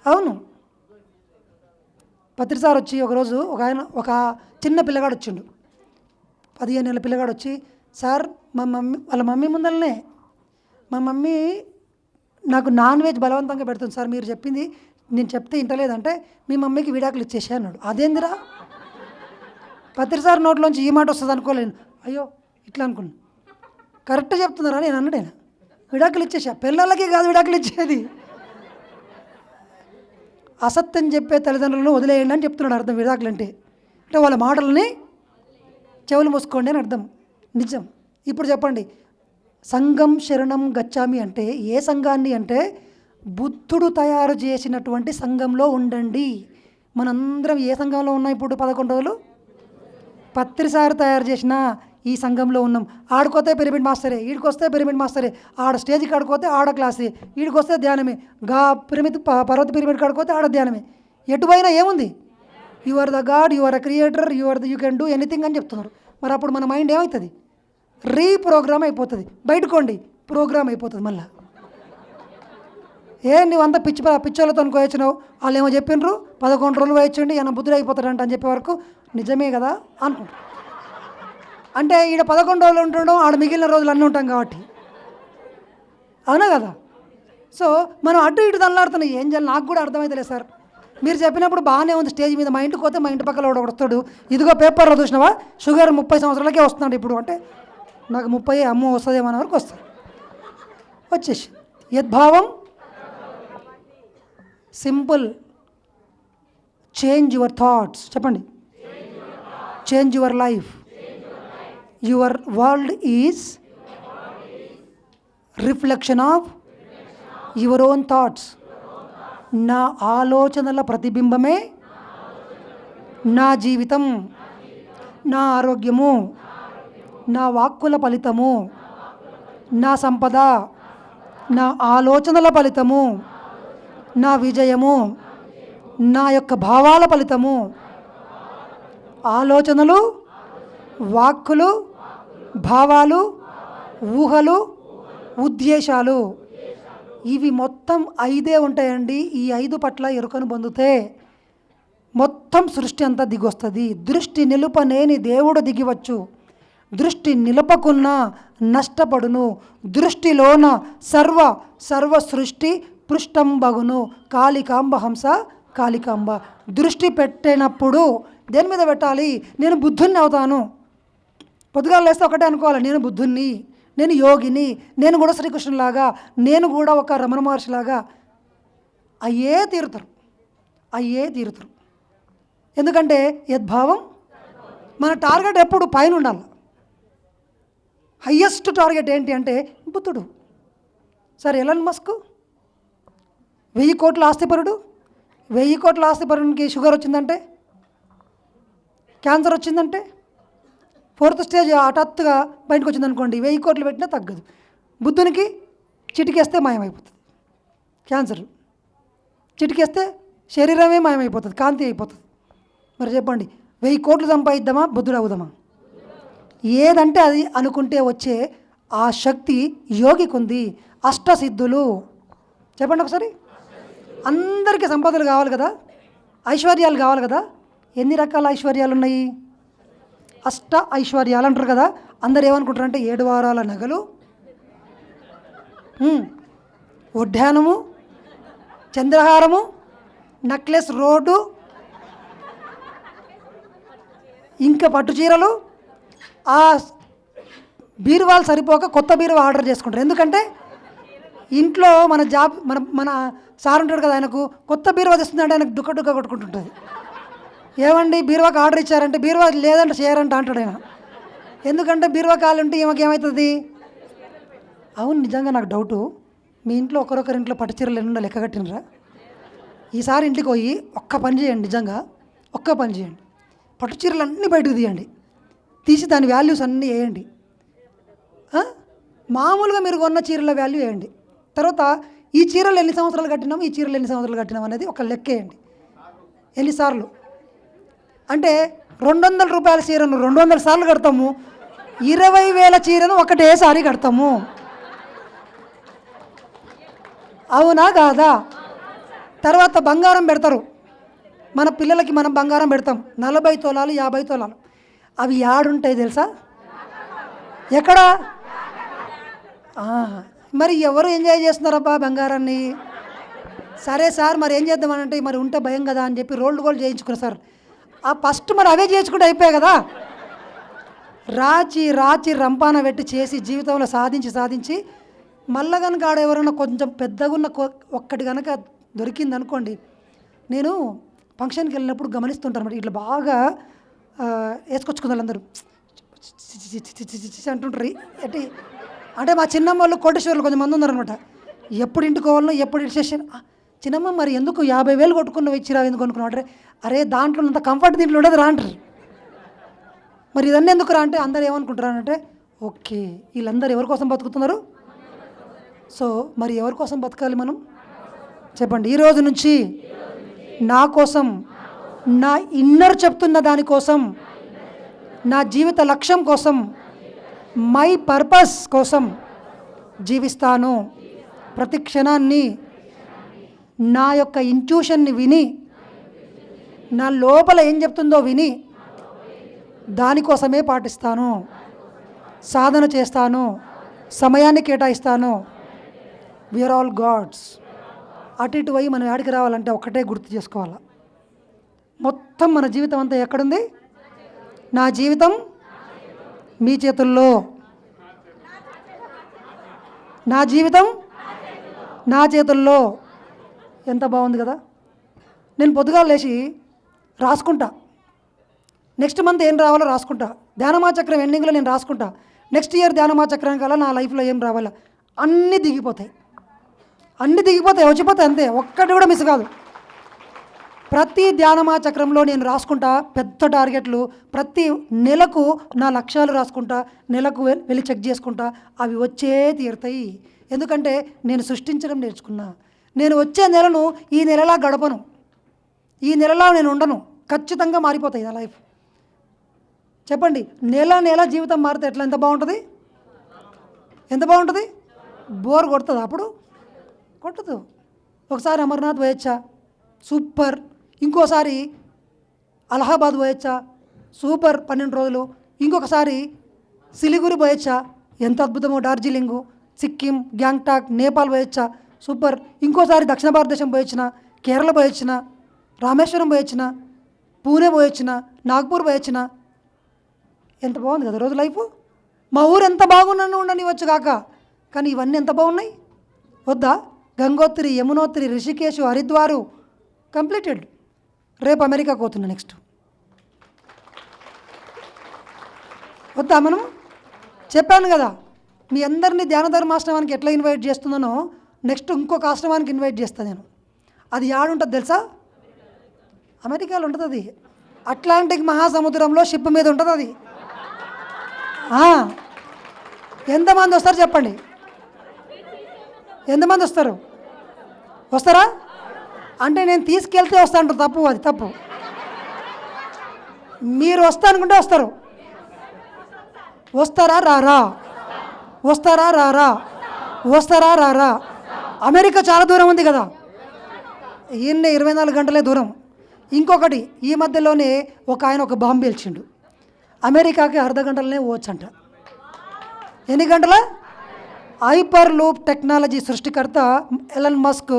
అవును. పత్రిసార్ వచ్చి ఒకరోజు ఒక చిన్న పిల్లగాడు వచ్చిండు, 15 ఏళ్ళ పిల్లగాడు వచ్చి, సార్ వాళ్ళ మమ్మీ ముందరనే మా మమ్మీ నాకు నాన్ వెజ్ బలవంతంగా పెడుతుంది సార్, మీరు చెప్పింది నేను చెప్తే ఇంటలేదంటే మీ మమ్మీకి విడాకులు ఇచ్చేసా అన్నాడు. అదేందిరా? పత్రిసార్ నోట్లోంచి ఈ మాట వస్తుంది అనుకోలేను. అయ్యో ఇట్లా అనుకున్నాను. కరెక్ట్ చెప్తున్నారా నేను అన్నాడైనా. విడాకులు ఇచ్చేసా. పిల్లలకి కాదు విడాకులు ఇచ్చేది, అసత్యం చెప్పే తల్లిదండ్రులను వదిలేయండి అని చెప్తున్నాడు. అర్థం విడాకులు అంటే వాళ్ళ మాటలని చెవులు మూసుకోండి అని అర్థం. నిజం. ఇప్పుడు చెప్పండి, సంఘం శరణం గచ్చామి అంటే ఏ సంఘాన్ని అంటే, బుద్ధుడు తయారు చేసినటువంటి సంఘంలో ఉండండి. మనందరం ఏ సంఘంలో ఉన్నాం ఇప్పుడు? 11 రోజులు పత్రిసారి తయారు చేసిన ఈ సంఘంలో ఉన్నాం. ఆడుకోతే పిరమిడ్ మాస్టరే, ఈడికొస్తే పిరమిడ్ మాస్టరే, ఆడ స్టేజ్కి ఆడుకోతే ఆడ క్లాసే, ఈడికొస్తే ధ్యానమే, పర్వత పిరమిడ్ కాడుకోతే ఆడ ధ్యానమే. ఎటువైనా ఏముంది? You are the god, you are the creator, you can do anything అని చెప్తున్నారు. మరి అప్పుడు మన మైండ్ ఏమవుతుంది? రీప్రోగ్రామ్ అయిపోతుంది. బయటకోండి, ప్రోగ్రామ్ అయిపోతుంది మళ్ళీ. నువ్వంతా పిచ్చోళ్ళతో కోయచ్చినావు, వాళ్ళు ఏమో చెప్పిండ్రు 11 రోజులు వేయచ్చండి, ఏమన్నా బుద్ధుడు అయిపోతాడంట అని చెప్పే వరకు నిజమే కదా అనుకుంటారు. అంటే ఈడ 11 రోజులు ఉంటుండడం, ఆడ మిగిలిన రోజులు అన్నీ ఉంటాం కాబట్టి. అవునా కదా? సో మనం అటు ఇటు తల్లాడుతున్నాం. ఏం చేయాలి నాకు కూడా అర్థమైతలేదు సార్. మీరు చెప్పినప్పుడు బాగానే ఉంది స్టేజ్ మీద, మా ఇంటికి పోతే మా ఇంటి పక్కన ఒకడు వస్తాడు, ఇదిగో పేపర్లో చూసినావా షుగర్ 30 సంవత్సరాలకే వస్తున్నాడు ఇప్పుడు అంటే, నాకు 30 అమ్మో వస్తుందేమో అనే వరకు వస్తాడు. వచ్చేసి యద్భావం సింపుల్. Change your thoughts. చెప్పండి, change your life. Your world is reflection of your own thoughts. నా ఆలోచనల ప్రతిబింబమే నా జీవితం, నా ఆరోగ్యము, నా వాక్కుల ఫలితము, నా సంపద, నా ఆలోచనల ఫలితము, నా విజయము, నా యొక్క భావాల ఫలితము. ఆలోచనలు, వాక్కులు, భావాలు, ఊహలు, ఉద్దేశాలు, ఇవి మొత్తం 5 ఉంటాయండి. ఈ 5 పట్ల ఎరుకను పొందితే మొత్తం సృష్టి అంతా దిగొస్తుంది. దృష్టి నిలుపనేని దేవుడు దిగివచ్చు, దృష్టి నిలపకున్న నష్టపడును. దృష్టిలోన సర్వ సృష్టి పృష్టంబగును. కాళికాంబ హంస కాళికాంబ. దృష్టి పెట్టినప్పుడు దేని మీద పెట్టాలి? నేను బుద్ధుణ్ణి అవుతాను. పొద్దుగాల లేస్తే ఒకటే అనుకోవాలి, నేను బుద్ధుణ్ణి, నేను యోగిని, నేను కూడా శ్రీకృష్ణులాగా, నేను కూడా ఒక రమణ మహర్షిలాగా. అయ్యే తీరుతారు. ఎందుకంటే యద్భావం. మన టార్గెట్ ఎప్పుడు పైన ఉండాలి. హయ్యెస్ట్ టార్గెట్ ఏంటి అంటే బుద్ధుడు. సరే, ఎలన్ మస్క్ 1000 కోట్ల ఆస్తిపరుడు. 1000 కోట్ల ఆస్తిపరునికి షుగర్ వచ్చిందంటే, క్యాన్సర్ వచ్చిందంటే, 4th స్టేజ్ హఠాత్తుగా బయటకు వచ్చిందనుకోండి, 1000 కోట్లు పెట్టినా తగ్గదు. బుద్ధునికి చిటికేస్తే మాయమైపోతుంది క్యాన్సర్, చిటికేస్తే శరీరమే మాయమైపోతుంది, కాంతి అయిపోతుంది. మరి చెప్పండి, 1000 కోట్లు సంపాదిద్దామా, బుద్ధుడు అవుదామా? ఏదంటే అది అనుకుంటే వచ్చే ఆ శక్తి యోగికి ఉంది. అష్టసిద్ధులు చెప్పండి ఒకసారి. అందరికీ సంపదలు కావాలి కదా, ఐశ్వర్యాలు కావాలి కదా. ఎన్ని రకాల ఐశ్వర్యాలు ఉన్నాయి? అష్ట ఐశ్వర్యాలు అంటారు కదా. అందరు ఏమనుకుంటారు అంటే 7 వారాల నగలు, ఉద్యానము, చంద్రహారము, నెక్లెస్ రోడ్డు, ఇంకా పట్టు చీరలు. ఆ బీరువాలు సరిపోక కొత్త బీరువా ఆర్డర్ చేసుకుంటారు. ఎందుకంటే ఇంట్లో మన సార్ ఉంటాడు కదా, ఆయనకు కొత్త బీరువా తెస్తుందంటే ఆయనకు డుక్క కొట్టుకుంటుంటుంది. ఏమండి బీరువాకి ఆర్డర్ ఇచ్చారంటే, బీరువా లేదంటే చేయరంట అంటాడు ఆయన. ఎందుకంటే బీరువా కాలంటే ఈమెకి ఏమవుతుంది? అవును, నిజంగా నాకు డౌటు, మీ ఇంట్లో ఒకరొకరి ఇంట్లో పట్టు చీరలు ఎన్నో లెక్క కట్టినరా? ఈసారి ఇంటికి పోయి ఒక్క పని చేయండి, నిజంగా ఒక్క పని చేయండి. పట్టు చీరలు అన్నీ బయటకు తీయండి, తీసి దాని వాల్యూస్ అన్నీ వేయండి. మామూలుగా మీరు కొన్న చీరల వాల్యూ వేయండి. తర్వాత ఈ చీరలు ఎన్ని సంవత్సరాలు కట్టినాము, ఈ చీరలు ఎన్ని సంవత్సరాలు కట్టినాం అనేది ఒక లెక్క వేయండి. ఎన్నిసార్లు అంటే 200 రూపాయల చీరను 200 సార్లు కడతాము, 20,000 చీరను ఒకటేసారి కడతాము. అవునా కాదా? తర్వాత బంగారం పెడతారు. మన పిల్లలకి మనం బంగారం పెడతాం, 40 తోలాలు 50 తోలాలు. అవి యాడుంటాయి తెలుసా? ఎక్కడ? మరి ఎవరు ఎంజాయ్ చేస్తున్నారబ్బా బంగారాన్ని? సరే సార్, మరి ఏం చేద్దామనంటే, మరి ఉంటే భయం కదా అని చెప్పి రోల్డ్ గోల్డ్ చేయించుకున్నారు సార్. ఆ ఫస్ట్ మరి అవే చేయించుకుంటే అయిపోయాయి కదా. రాచి రంపాన పెట్టి చేసి జీవితంలో సాధించి మళ్ళా కనుక ఆడ ఎవరైనా కొంచెం పెద్దగా ఉన్న ఒక్కటి కనుక దొరికింది అనుకోండి. నేను ఫంక్షన్కి వెళ్ళినప్పుడు గమనిస్తుంటాను అన్నమాట, ఇట్లా బాగా వేసుకొచ్చుకుందాం అందరూ అంటుంటారు. అంటే మా చిన్నమ్మ వాళ్ళు కోటేశ్వర్లు కొంతమంది ఉన్నారనమాట. ఎప్పుడు ఇంటికోవాలనో ఎప్పుడు ఇన్స్టేషన్. చిన్నమ్మ మరి ఎందుకు 50,000 కొట్టుకున్న ఇచ్చిరావు ఎందుకు అనుకున్నావు? అరే దాంట్లో అంత కంఫర్ట్ దీంట్లో ఉండదు రా అంటారు. మరి ఇదన్నీ ఎందుకు రా అంటే అందరు ఏమనుకుంటారు అంటే, ఓకే వీళ్ళందరూ ఎవరి కోసం బతుకుతున్నారు, సో మరి ఎవరి కోసం బతకాలి మనం? చెప్పండి. ఈరోజు నుంచి నా కోసం, నా ఇన్నర్ చెప్తున్న దానికోసం, నా జీవిత లక్ష్యం కోసం, మై పర్పస్ కోసం జీవిస్తాను. ప్రతి క్షణాన్ని నా యొక్క ఇంట్యూషన్ని విని, నా లోపల ఏం చెప్తుందో విని దానికోసమే పాటిస్తాను, సాధన చేస్తాను, సమయాన్ని కేటాయిస్తాను. We are all gods. అటు ఇటు పోయి మనం యాడికి రావాలంటే ఒక్కటే గుర్తు చేసుకోవాలి, మొత్తం మన జీవితం అంతా ఎక్కడుంది? నా జీవితం మీ చేతుల్లో, నా జీవితం నా చేతుల్లో. ఎంత బాగుంది కదా. నేను పొద్దుగా లేచి రాసుకుంటా, నెక్స్ట్ మంత్ ఏం రావాలో రాసుకుంటా. ధ్యానమా చక్రం ఎండింగ్లో నేను రాసుకుంటా, నెక్స్ట్ ఇయర్ ధ్యానమా చక్రం కల్లా నా లైఫ్లో ఏం రావాలో అన్నీ దిగిపోతాయి, వచ్చిపోతాయి అంతే, ఒక్కటి కూడా మిస్ కాదు. ప్రతి ధ్యానమా చక్రంలో నేను రాసుకుంటా పెద్ద టార్గెట్లు, ప్రతి నెలకు నా లక్ష్యాలు రాసుకుంటా, నెలకు వెళ్ళి చెక్ చేసుకుంటా, అవి వచ్చే తీరుతాయి. ఎందుకంటే నేను సృష్టించడం నేర్చుకున్నా. నేను వచ్చే నెలను ఈ నెలలా గడపను, ఈ నెలలా నేను ఉండను, ఖచ్చితంగా మారిపోతాయి నా లైఫ్. చెప్పండి, నెల నెల జీవితం మారితే ఎట్లా, ఎంత బాగుంటుంది, ఎంత బాగుంటుంది. బోర్ కొడుతుంది అప్పుడు? కొట్టదు. ఒకసారి అమర్నాథ్ పోయొచ్చా, సూపర్. ఇంకోసారి అలహాబాద్ పోయొచ్చా, సూపర్ 12 రోజులు. ఇంకొకసారి సిలిగురి పోయొచ్చా, ఎంత అద్భుతమో. డార్జిలింగు, సిక్కిం, గ్యాంగ్టాక్, నేపాల్ పోయొచ్చా, సూపర్. ఇంకోసారి దక్షిణ భారతదేశం పోయొచ్చిన, కేరళ పోయొచ్చిన, రామేశ్వరం పోయొచ్చిన, పూణే పోయొచ్చిన, నాగ్పూర్ పోయొచ్చిన. ఎంత బాగుంది కదా రోజు లైఫ్. మా ఊరు ఎంత బాగున్నాను ఉండనివచ్చు కాక, కానీ ఇవన్నీ ఎంత బాగున్నాయి వద్దా. గంగోత్రి, యమునోత్రి, రిషికేశ్, హరిద్వారు కంప్లీటెడ్. రేపు అమెరికాకు పోతున్నా నెక్స్ట్. వద్దా మనం? చెప్పాను కదా, మీ అందరినీ ధ్యాన ధర్మాశ్రమానికి ఎట్లా ఇన్వైట్ చేస్తున్నానో నెక్స్ట్ ఇంకొక ఆశ్రమానికి ఇన్వైట్ చేస్తాను నేను. అది యాడుంటుంది తెలుసా? అమెరికాలో ఉంటుంది అది. అట్లాంటిక్ మహాసముద్రంలో షిప్ మీద ఉంటుంది అది. ఎంతమంది వస్తారు చెప్పండి, ఎంతమంది వస్తారు? వస్తారా అంటే నేను తీసుకెళ్తే వస్తా అంటారు. తప్పు, అది తప్పు. మీరు వస్తా అనుకుంటే వస్తారు. వస్తారా రారా, వస్తారా రారా, వస్తారా రారా. అమెరికా చాలా దూరం ఉంది కదా, ఈయన్నే 24 గంటలే దూరం. ఇంకొకటి, ఈ మధ్యలోనే ఒక ఆయన ఒక బాంబు పేల్చిండు. అమెరికాకి అర్ధ గంటలనే పోవచ్చంట. ఎన్ని గంటల? హైపర్ లూప్ టెక్నాలజీ సృష్టికర్త ఎలన్ మస్క్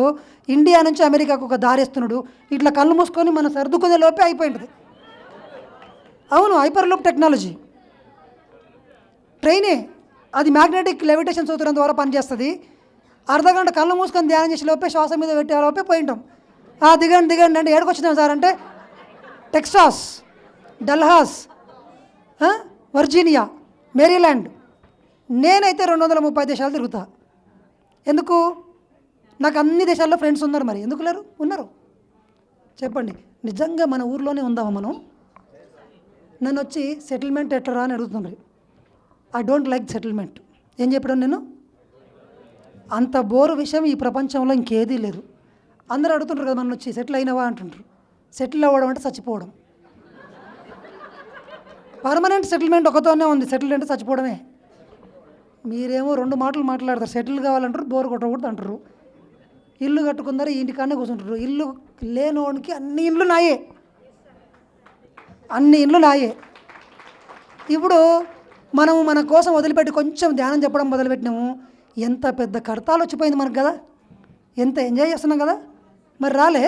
ఇండియా నుంచి అమెరికాకు ఒక దారేస్తున్నాడు. ఇట్లా కళ్ళు మూసుకొని మనం సర్దుకునే లోపే అయిపోయింది. అవును, హైపర్ లూప్ టెక్నాలజీ ట్రైనే. అది మ్యాగ్నెటిక్ లెవిటేషన్ సూత్రం ద్వారా పనిచేస్తుంది. అర్ధగంట కళ్ళు మూసుకొని ధ్యానం చేసే లోపే, శ్వాస మీద పెట్టే లోపే పోయింటాం. దిగండి దిగండి అంటే ఏడకు వచ్చినాం సార్ అంటే టెక్సాస్, డల్హాస్, వర్జీనియా, మేరీల్యాండ్. నేనైతే 230 దేశాలు తిరుగుతా. ఎందుకు? నాకు అన్ని దేశాల్లో ఫ్రెండ్స్ ఉన్నారు. మరి ఎందుకు లేరు? ఉన్నారు. చెప్పండి, నిజంగా మన ఊర్లోనే ఉందామా మనం? నన్ను వచ్చి సెటిల్మెంట్ ఎట్లరా అని అడుగుతున్నారు. I don't like settlement. ఏం చెప్పడం నేను? అంత బోరు విషయం ఈ ప్రపంచంలో ఇంకేదీ లేదు. అందరూ అడుగుతుంటారు కదా, మన వచ్చి సెటిల్ అయినవా అంటుంటారు. సెటిల్ అవ్వడం అంటే చచ్చిపోవడం. పర్మనెంట్ సెటిల్మెంట్ ఒకతోనే ఉంది, సెటిల్ అంటే చచ్చిపోవడమే. మీరేమో 2 మాటలు మాట్లాడతారు. సెటిల్ కావాలంటారు, బోరు కొట్టకూడదు అంటారు. ఇల్లు కట్టుకుందరు, ఇంటికాడనే కూర్చుంటారు. ఇల్లు లేనోడికి అన్ని ఇండ్లు నాయే, అన్ని ఇండ్లు నాయే. ఇప్పుడు మనము మన కోసం వదిలిపెట్టి కొంచెం ధ్యానం చెప్పడం మొదలుపెట్టినాము, ఎంత పెద్ద కడతాలు వచ్చిపోయింది మనకు కదా, ఎంత ఎంజాయ్ చేస్తున్నాం కదా. మరి రాలే,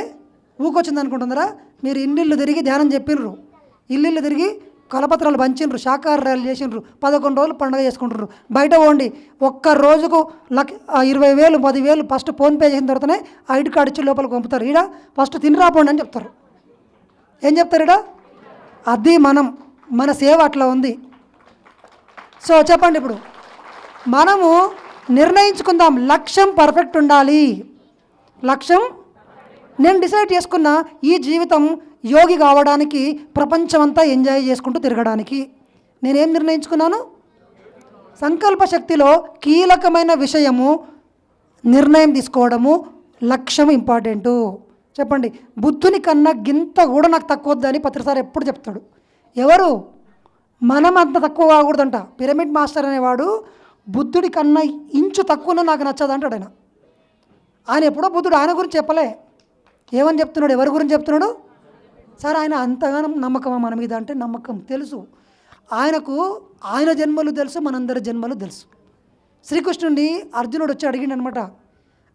ఊకొచ్చింది అనుకుంటుందరా? మీరు ఇల్లు తిరిగి ధ్యానం చెప్పిర్రు, ఇల్లు తిరిగి కలపత్రాలు పంచిండ్రు, శాకాహారాలు చేసిండ్రు, 11 రోజులు పండుగ చేసుకుంటారు. బయట పోండి, ఒక్క రోజుకు 20,000 10,000 ఫస్ట్ ఫోన్పే చేసిన తర్వాతనే ఐడి కార్డు ఇచ్చి లోపలికి పంపుతారు. ఈడ ఫస్ట్ తిని రాపోండి అని చెప్తారు. ఏం చెప్తారు ఈడ? అది మన సేవ అట్లా ఉంది. సో చెప్పండి, ఇప్పుడు మనము నిర్ణయించుకుందాం, లక్ష్యం పర్ఫెక్ట్ ఉండాలి. లక్ష్యం నేను డిసైడ్ చేసుకున్న ఈ జీవితం యోగి కావడానికి, ప్రపంచమంతా ఎంజాయ్ చేసుకుంటూ తిరగడానికి. నేనేం నిర్ణయించుకున్నాను? సంకల్ప శక్తిలో కీలకమైన విషయము నిర్ణయం తీసుకోవడము, లక్ష్యం ఇంపార్టెంటు. చెప్పండి, బుద్ధుని కన్నా గింత కూడా నాకు తక్కువ వద్దని పత్రిసారి ఎప్పుడు చెప్తాడు. ఎవరు? మనం అంత తక్కువ కాకూడదంట. పిరమిడ్ మాస్టర్ అనేవాడు బుద్ధుడి కన్నా ఇంచు తక్కువ నాకు నచ్చదు అంటాడు ఆయన. ఆయన ఎప్పుడో బుద్ధుడు ఆయన గురించి చెప్పలే. ఏమని చెప్తున్నాడు? ఎవరి గురించి చెప్తున్నాడు? సార్ ఆయన అంతగానో నమ్మకమా మన మీద అంటే నమ్మకం తెలుసు. ఆయనకు ఆయన జన్మలు తెలుసు, మనందరి జన్మలు తెలుసు. శ్రీకృష్ణుడిని అర్జునుడు వచ్చి అడిగిండు అనమాట,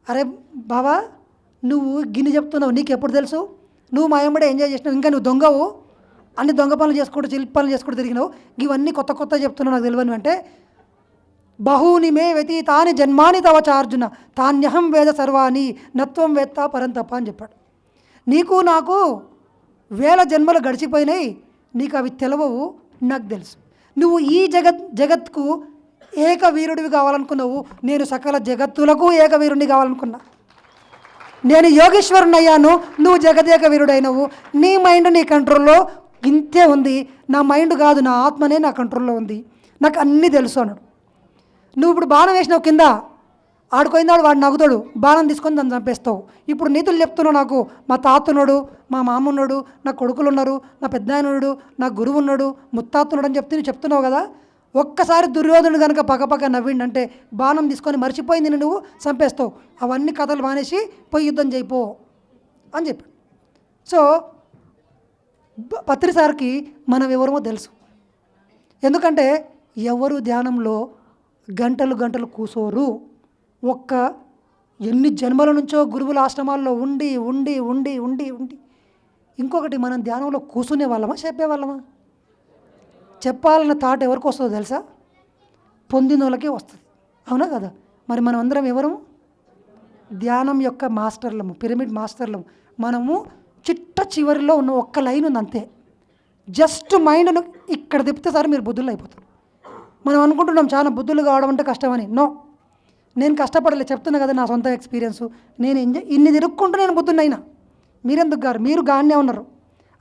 అరే బాబా నువ్వు గిన్ని చెప్తున్నావు, నీకు ఎప్పుడు తెలుసు? నువ్వు మా అమ్మడే ఎంజాయ్ చేసినావు, ఇంకా నువ్వు దొంగవు, అన్ని దొంగ పనులు చేసుకుంటూ చిలిపి పనులు చేసుకుంటూ తిరిగినావు, ఇవన్నీ కొత్త కొత్త చెప్తున్నావు నాకు తెలియని అంటే, బహూని మే వ్యతీతాని జన్మాని తవ చార్జున తాన్యహం వేద సర్వాణి నత్వం వేత్త పరంతప అని చెప్పాడు. నీకు నాకు 1000 జన్మలు గడిచిపోయినాయి, నీకు అవి తెలవవు, నాకు తెలుసు. నువ్వు ఈ జగత్కు ఏకవీరుడివి కావాలనుకున్నావు, నేను సకల జగత్తులకు ఏకవీరుడిని కావాలనుకున్నా. నేను యోగేశ్వరుని అయ్యాను, నువ్వు జగదేక వీరుడైనవు. నీ మైండ్ నీ కంట్రోల్లో ఇంతే ఉంది. నా మైండ్ కాదు, నా ఆత్మనే నా కంట్రోల్లో ఉంది. నాకు అన్నీ తెలుసు అన్నాడు. నువ్వు ఇప్పుడు బాణం వేసినావు కింద, ఆడుకోయిందాడు, వాడు నవ్వుతాడు, బాణం తీసుకొని దాన్ని చంపేస్తావు. ఇప్పుడు నీతులు చెప్తున్నావు నాకు. మా తాత ఉన్నాడు, మా మామ ఉన్నాడు, నా కొడుకులు ఉన్నారు, నా పెద్ద ఆయన ఉన్నాడు, నా గురువు ఉన్నాడు, ముత్తాత ఉన్నాడు అని చెప్తే నువ్వు చెప్తున్నావు కదా. ఒక్కసారి దుర్యోధనుడు కనుక పక్కపక్క నవ్విండంటే బాణం తీసుకొని మర్చిపోయింది నువ్వు చంపేస్తావు. అవన్నీ కథలు మానేసి పోయి యుద్ధం చేయిపో అని చెప్పాడు. సో పత్రి సార్కి మనం ఎవరమో తెలుసు. ఎందుకంటే ఎవరు ధ్యానంలో గంటలు గంటలు కూసోరు. ఎన్ని జన్మల నుంచో గురువుల ఆశ్రమాల్లో ఉండి ఉండి ఉండి ఉండి ఉండి. ఇంకొకటి, మనం ధ్యానంలో కూర్చునే వాళ్ళమా, చెప్పేవాళ్ళమా? చెప్పాలన్న థాట్ ఎవరికి వస్తుందో తెలుసా? పొందిన వాళ్ళకే వస్తుంది. అవునా కదా? మరి మనం అందరం ఎవరు? ధ్యానం యొక్క మాస్టర్లము, పిరమిడ్ మాస్టర్లము. మనము చిట్ట చివరిలో ఉన్న ఒక్క లైన్ ఉంది అంతే. జస్ట్ మైండ్ను ఇక్కడ తిప్పితే సార్ మీరు బుద్ధులు అయిపోతారు. మనం అనుకుంటున్నాం చాలా బుద్ధులు కావడం అంటే కష్టమని. నో, నేను కష్టపడలే, చెప్తున్నా కదా నా సొంత ఎక్స్పీరియన్స్. నేను ఇన్ని తిరుక్కుంటూ నేను బుద్ధున్నైనా. మీరెందుకు గారు? మీరు గానే ఉన్నారు.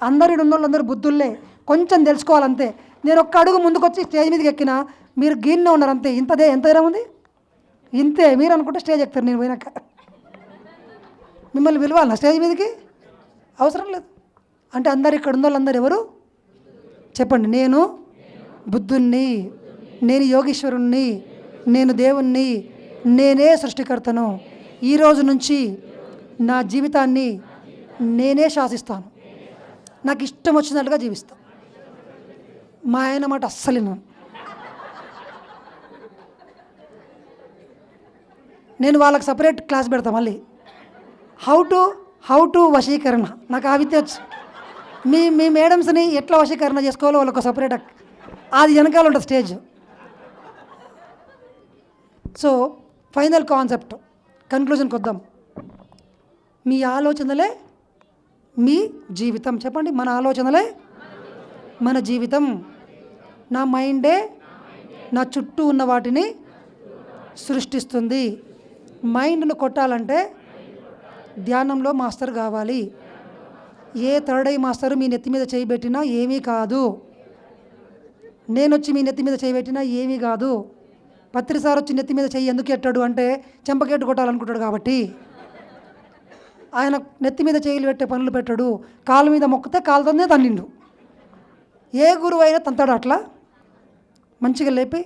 అందరు ఉన్న వాళ్ళందరూ బుద్ధుల్లే, కొంచెం తెలుసుకోవాలంతే. నేను ఒక్క అడుగు ముందుకు వచ్చి స్టేజ్ మీదకి ఎక్కినా మీరు గీన్నే ఉన్నారు అంతే. ఇంతదే ఎంత దూరం ఉంది ఇంతే. మీరు అనుకుంటే స్టేజ్ ఎక్కుతారు. నేను పోయినాక మిమ్మల్ని పిలవాలన్నా స్టేజ్ మీదకి? అవసరం లేదు. అంటే అందరు ఇక్కడ ఉన్న వాళ్ళందరూ ఎవరు చెప్పండి? నేను బుద్ధుణ్ణి, నేను యోగీశ్వరుణ్ణి, నేను దేవుణ్ణి, నేనే సృష్టికర్తను. ఈరోజు నుంచి నా జీవితాన్ని నేనే శాసిస్తాను, నాకు ఇష్టం వచ్చినట్లుగా జీవిస్తాను. మా ఆయన మాట అస్సలు నేను వాళ్ళకి సపరేట్ క్లాస్ పెడతాను మళ్ళీ. హౌ టు వశీకరణ, నాకు ఆ విద్య వచ్చు. మీ మేడమ్స్ని ఎట్లా వశీకరణ చేసుకోవాలో వాళ్ళకు సపరేట్, అది వెనకాల ఉంటుంది స్టేజ్. సో ఫైనల్ కాన్సెప్ట్, కన్క్లూజన్కి వద్దాం. మీ ఆలోచనలే మీ జీవితం. చెప్పండి, మన ఆలోచనలే మన జీవితం. నా మైండే నా చుట్టూ ఉన్న వాటిని సృష్టిస్తుంది. మైండ్ను కొట్టాలంటే ధ్యానంలో మాస్టర్ కావాలి. ఏ థర్డ్ ఐ మాస్టర్ మీ నెత్తి మీద చేయబెట్టినా ఏమీ కాదు. నేను వచ్చి మీ నెత్తి మీద చేయబెట్టినా ఏమీ కాదు. పత్రి సార్ వచ్చి నెత్తి మీద చెయ్యి ఎందుకు ఎట్టాడు అంటే చెంపకెట్టు కొట్టాలనుకుంటాడు కాబట్టి. ఆయన నెత్తి మీద చేయలు పెట్టే పనులు పెట్టాడు. కాలు మీద మొక్కితే కాలుతోనే తన్నిండు. ఏ గురువు అయినా తంతాడు అట్లా మంచిగా లేపి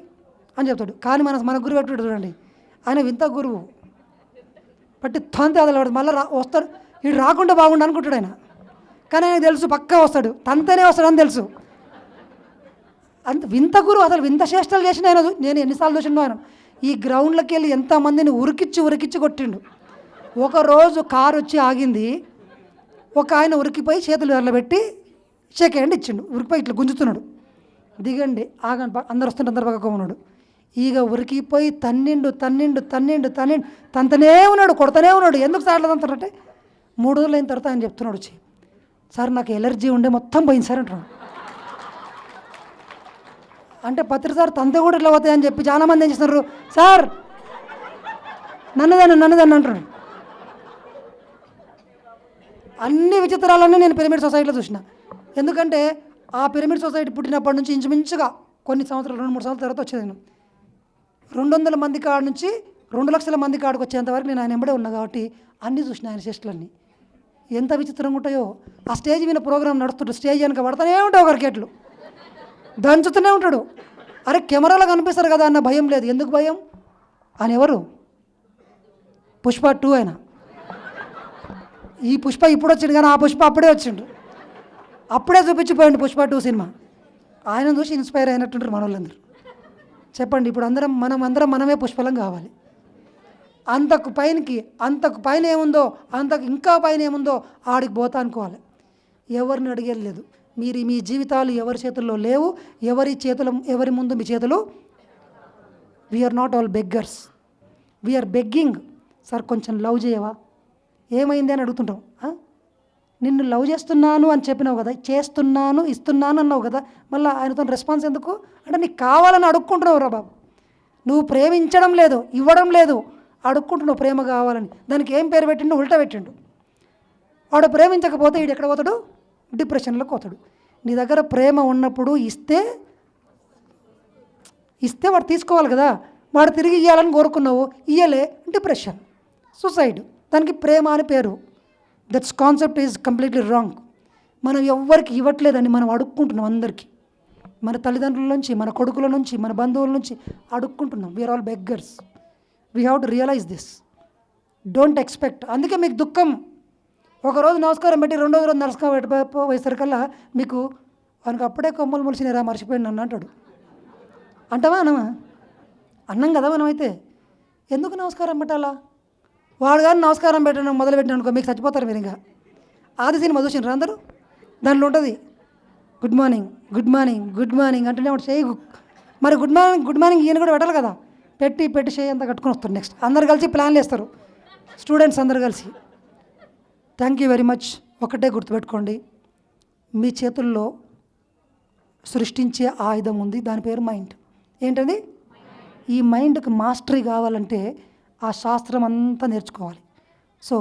అని చెప్తాడు. కానీ మన గురువు పెట్టాడు చూడండి, ఆయన వింత గురువు. పట్టి తంతే అదలవాడు. మళ్ళీ వస్తాడు, వీడు రాకుండా బాగుండు అనుకుంటాడు ఆయన. కానీ ఆయనకు తెలుసు పక్కా వస్తాడు, తంతనే వస్తాడని తెలుసు. అంత వింత గురువు, అసలు వింత చేష్టలు చేసిన ఆయన. నేను ఎన్నిసార్లు చూసిండు ఆయన. ఈ గ్రౌండ్లోకి వెళ్ళి ఎంతమందిని ఉరికిచ్చి కొట్టిండు. ఒకరోజు కారు వచ్చి ఆగింది, ఒక ఆయన ఉరికిపోయి చేతులు ఎర్రబెట్టి షేక్ హ్యాండ్ ఇచ్చిండు. ఉరికిపోయి ఇట్లా గుంజుతున్నాడు, దిగండి ఆగండి, అందరు వస్తుంటే అందరు పక్కకు ఉన్నాడు. ఇక ఉరికిపోయి తన్నిండు తంతనే ఉన్నాడు, కొడతనే ఉన్నాడు. ఎందుకు సార్లు తంతారంటే 3 రోజులు అయిన తర్వాత ఆయన చెప్తున్నాడు వచ్చి, సార్ నాకు ఎలర్జీ ఉండే మొత్తం పోయింది సార్ అంటున్నాడు. అంటే పత్రి సార్ తంతే కూడా ఇట్లా పోతాయని చెప్పి చాలామంది ఏం చేస్తున్నారు, సార్ నన్నదాన్ని అంటున్నాడు. అన్ని విచిత్రాలన్నీ నేను పిరమిడ్ సొసైటీలో చూసిన. ఎందుకంటే ఆ పిరమిడ్ సొసైటీ పుట్టినప్పటి నుంచి ఇంచుమించుగా కొన్ని సంవత్సరాలు 2-3 సంవత్సరాల తర్వాత వచ్చేది. నేను 200 మంది కాడ నుంచి 2 లక్షల మంది కాడికి వచ్చేంతవరకు నేను ఆయన ఎంబడే ఉన్నా కాబట్టి అన్నీ చూసిన ఆయన చేష్టలన్నీ. ఎంత విచిత్రంగా ఉంటాయో. ఆ స్టేజ్ మీద ప్రోగ్రాం నడుస్తుంటాడు, స్టేజ్ వెనక పడతానే ఉంటావు ఒక క్రికెట్లు దంచుతూనే ఉంటాడు. అరే కెమెరాలో కనిపిస్తారు కదా అన్న భయం లేదు. ఎందుకు భయం? ఆయన ఎవరు? పుష్ప 2 ఆయన. ఈ పుష్ప ఇప్పుడు వచ్చిండు కానీ ఆ పుష్ప అప్పుడే వచ్చిండు, అప్పుడే చూపించిపోయిండు పుష్ప 2 సినిమా. ఆయన చూసి ఇన్స్పైర్ అయినట్టుంటారు మన వాళ్ళందరూ. చెప్పండి, ఇప్పుడు మనమే పుష్పలం కావాలి. అంతకు పైన ఏముందో, అంతకు ఇంకా పైన ఏముందో ఆడికి పోతా అనుకోవాలి. ఎవరిని అడిగేది లేదు. మీ జీవితాలు ఎవరి చేతుల్లో లేవు. ఎవరి ముందు మీ చేతులు. We are not all beggars, we are begging. Sir కొంచెం లవ్ చేయవా, ఏమైంది అని అడుగుతుంటాం. నిన్ను లవ్ చేస్తున్నాను అని చెప్పినావు కదా, చేస్తున్నాను ఇస్తున్నాను అన్నావు కదా, మళ్ళీ ఆయనతో రెస్పాన్స్ ఎందుకు అంటే నీకు కావాలని అడుక్కుంటున్నావు రా బాబు. నువ్వు ప్రేమించడం లేదు, ఇవ్వడం లేదు, అడుక్కుంటున్నావు ప్రేమ కావాలని. దానికి ఏం పేరు పెట్టిండు? ఉల్టా పెట్టిండు. వాడు ప్రేమించకపోతే వీడు ఎక్కడ పోతాడు? డిప్రెషన్లోకి పోతాడు. నీ దగ్గర ప్రేమ ఉన్నప్పుడు ఇస్తే వాడు తీసుకోవాలి కదా. వాడు తిరిగి ఇవ్వాలని కోరుకున్నావు, ఇయ్యలే, డిప్రెషన్, సూసైడ్. దానికి ప్రేమ అని పేరు. That's concept is completely wrong. మనం ఎవ్వరికి ఇవ్వట్లేదని మనం అడుక్కుంటున్నాం. అందరికీ మన తల్లిదండ్రుల నుంచి, మన కొడుకుల నుంచి, మన బంధువుల నుంచి అడుక్కుంటున్నాం. We are all beggars. We have to realise this. Don't expect. అందుకే మీకు దుఃఖం. ఒకరోజు నమస్కారం పెట్టి రెండో రోజు నమస్కారం పోయేసరికల్లా మీకు వానికి అప్పుడే కొమ్మలు ములిసినరా మర్చిపోయింది నన్ను అంటాడు. అంటావా? అనమా? అన్నం కదా మనమైతే. ఎందుకు నమస్కారం పెట్టాలా? వాడు కానీ నమస్కారం పెట్టడం మొదలుపెట్టిన అనుకో మీకు చచ్చిపోతారు మీరు. ఇంకా ఆది సినిమా చూసినారు అందరూ? దాంట్లో ఉంటుంది good morning good morning good morning అంటేనే వాడు చేయి. మరి గుడ్ మార్నింగ్ ఈయన కూడా పెట్టాలి కదా. పెట్టి చేయి అంతా కట్టుకొని వస్తారు. నెక్స్ట్ అందరు కలిసి ప్లాన్లు వేస్తారు, స్టూడెంట్స్ అందరు కలిసి. Thank you very much. ఒకటే గుర్తుపెట్టుకోండి, మీ చేతుల్లో సృష్టించే ఆయుధం ఉంది, దాని పేరు మైండ్. ఏంటది? ఈ మైండ్కి మాస్టరీ కావాలంటే ఆ శాస్త్రం అంతా నేర్చుకోవాలి. సో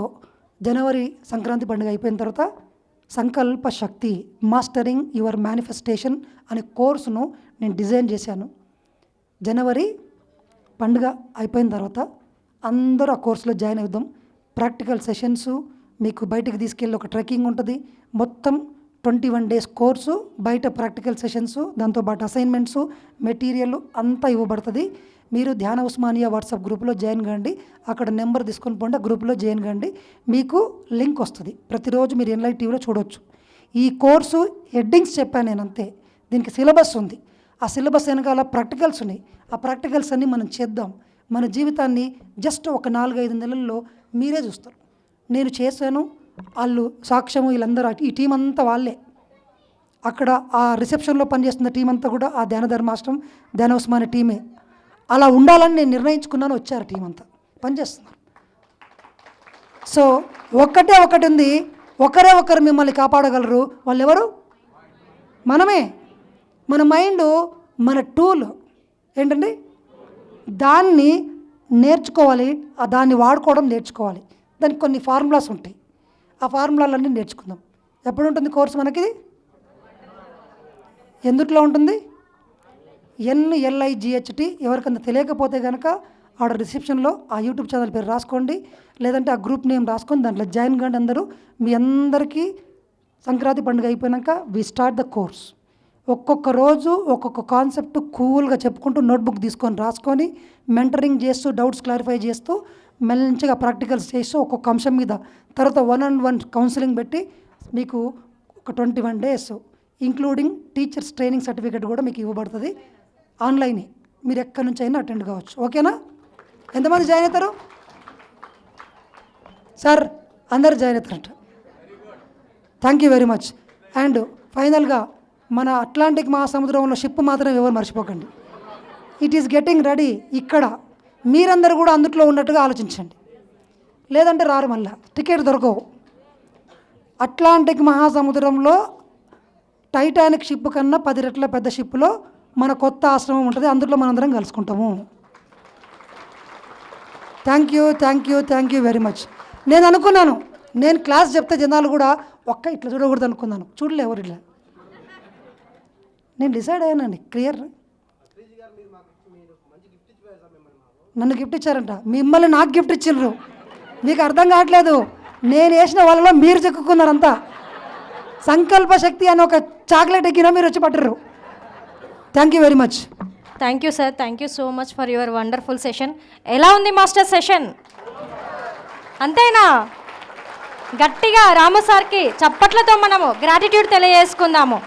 జనవరి సంక్రాంతి పండుగ అయిపోయిన తర్వాత సంకల్ప శక్తి మాస్టరింగ్ యువర్ మేనిఫెస్టేషన్ అనే కోర్సును నేను డిజైన్ చేశాను. జనవరి పండుగ అయిపోయిన తర్వాత అందరూ ఆ కోర్సులో జాయిన్ అవుదాం. ప్రాక్టికల్ సెషన్స్, మీకు బయటకు తీసుకెళ్ళి ఒక ట్రెక్కింగ్ ఉంటుంది. మొత్తం 21 days కోర్సు, బయట ప్రాక్టికల్ సెషన్స్, దాంతోపాటు అసైన్మెంట్స్, మెటీరియల్ అంతా ఇవ్వబడుతుంది. మీరు ధ్యాన ఉస్మానియా వాట్సాప్ గ్రూప్లో జాయిన్ కాండి. అక్కడ నెంబర్ తీసుకొని పోండి, గ్రూప్లో జాయిన్ కాండి. మీకు లింక్ వస్తుంది. ప్రతిరోజు మీరు ఎన్లైట్ టీవీలో చూడవచ్చు. ఈ కోర్సు హెడ్డింగ్స్ చెప్పాను నేను, అంతే. దీనికి సిలబస్ ఉంది. ఆ సిలబస్ వెనకాల ప్రాక్టికల్స్ ఉన్నాయి. ఆ ప్రాక్టికల్స్ అన్నీ మనం చేద్దాం. మన జీవితాన్ని జస్ట్ ఒక 4-5 నెలల్లో మీరే చూస్తారు. నేను చేశాను, వాళ్ళు సాక్ష్యము, వీళ్ళందరూ ఈ టీం అంతా వాళ్ళే. అక్కడ ఆ రిసెప్షన్లో పనిచేస్తున్న టీం అంతా కూడా ఆ ధ్యాన ధర్మాశ్రమం, ధ్యాన ఉస్మానియా టీమే. అలా ఉండాలని నేను నిర్ణయించుకున్నాను. వచ్చారు టీం అంతా పనిచేస్తున్నారు. సో ఒకటి ఉంది, ఒకరు మిమ్మల్ని కాపాడగలరు. వాళ్ళు ఎవరు? మనమే. మన మైండ్ మన టూల్. ఏంటండి? దాన్ని నేర్చుకోవాలి, దాన్ని వాడుకోవడం నేర్చుకోవాలి. దానికి కొన్ని ఫార్ములాస్ ఉంటాయి. ఆ ఫార్ములాలన్నీ నేర్చుకుందాం. ఎప్పుడు ఉంటుంది కోర్సు మనకి? ఎందుట్లో ఉంటుంది? NLIGHT. ఎవరికన్నా తెలియకపోతే కనుక ఆడ రిసెప్షన్లో ఆ యూట్యూబ్ ఛానల్ పేరు రాసుకోండి, లేదంటే ఆ గ్రూప్ నేమ్ రాసుకొని దాంట్లో జాయిన్ కాండి అందరూ. మీ అందరికీ సంక్రాంతి పండుగ అయిపోయాక వి స్టార్ట్ ద కోర్స్. ఒక్కొక్క రోజు ఒక్కొక్క కాన్సెప్ట్ కూల్గా చెప్పుకుంటూ నోట్బుక్ తీసుకొని రాసుకొని మెంటరింగ్ చేస్తూ, డౌట్స్ క్లారిఫై చేస్తూ, మంచిగా ప్రాక్టికల్స్ చేస్తూ ఒక్కొక్క అంశం మీద, తర్వాత 1-on-1 కౌన్సిలింగ్ పెట్టి మీకు ఒక 21 days including teachers training certificate కూడా మీకు ఇవ్వబడుతుంది. ఆన్లైనే, మీరు ఎక్కడి నుంచి అయినా అటెండ్ కావచ్చు. ఓకేనా? ఎంతమంది జాయిన్ అవుతారు సార్? అందరు జాయిన్ అవుతారంట. Thank you very much. And ఫైనల్గా మన అట్లాంటిక్ మహాసముద్రంలో షిప్ మాత్రం ఎవరు మర్చిపోకండి. It is getting ready. ఇక్కడ మీరందరూ కూడా అందుట్లో ఉన్నట్టుగా ఆలోచించండి, లేదంటే రారు. మళ్ళీ టికెట్ దొరకవు. అట్లాంటిక్ మహాసముద్రంలో టైటానిక్ షిప్ కన్నా 10 రెట్ల పెద్ద షిప్లో మన కొత్త ఆశ్రమం ఉంటుంది. అందులో మనందరం కలుసుకుంటాము. Thank you very much. నేను అనుకున్నాను, నేను క్లాస్ చెప్తే జనాలు కూడా ఇట్లా చూడకూడదు అనుకున్నాను. చూడలే ఎవరు ఇట్లా. నేను డిసైడ్ అయ్యానండి, క్లియర్. నన్ను గిఫ్ట్ ఇచ్చారంట, మిమ్మల్ని నాకు గిఫ్ట్ ఇచ్చిండ్రు. మీకు అర్థం కావట్లేదు, నేను వేసిన వాళ్ళలో మీరు చెక్కుకున్నారంతా. సంకల్ప శక్తి అని ఒక చాక్లెట్ ఎక్కినా మీరు వచ్చి పట్టరు. Thank you very much. Thank you sir. Thank you so much for your wonderful session. ఎలా ఉంది మాస్టర్ సెషన్? అంతేనా? గట్టిగా రాము సార్కి చప్పట్లతో మనము గ్రాటిట్యూడ్ తెలియజేసుకుందాము.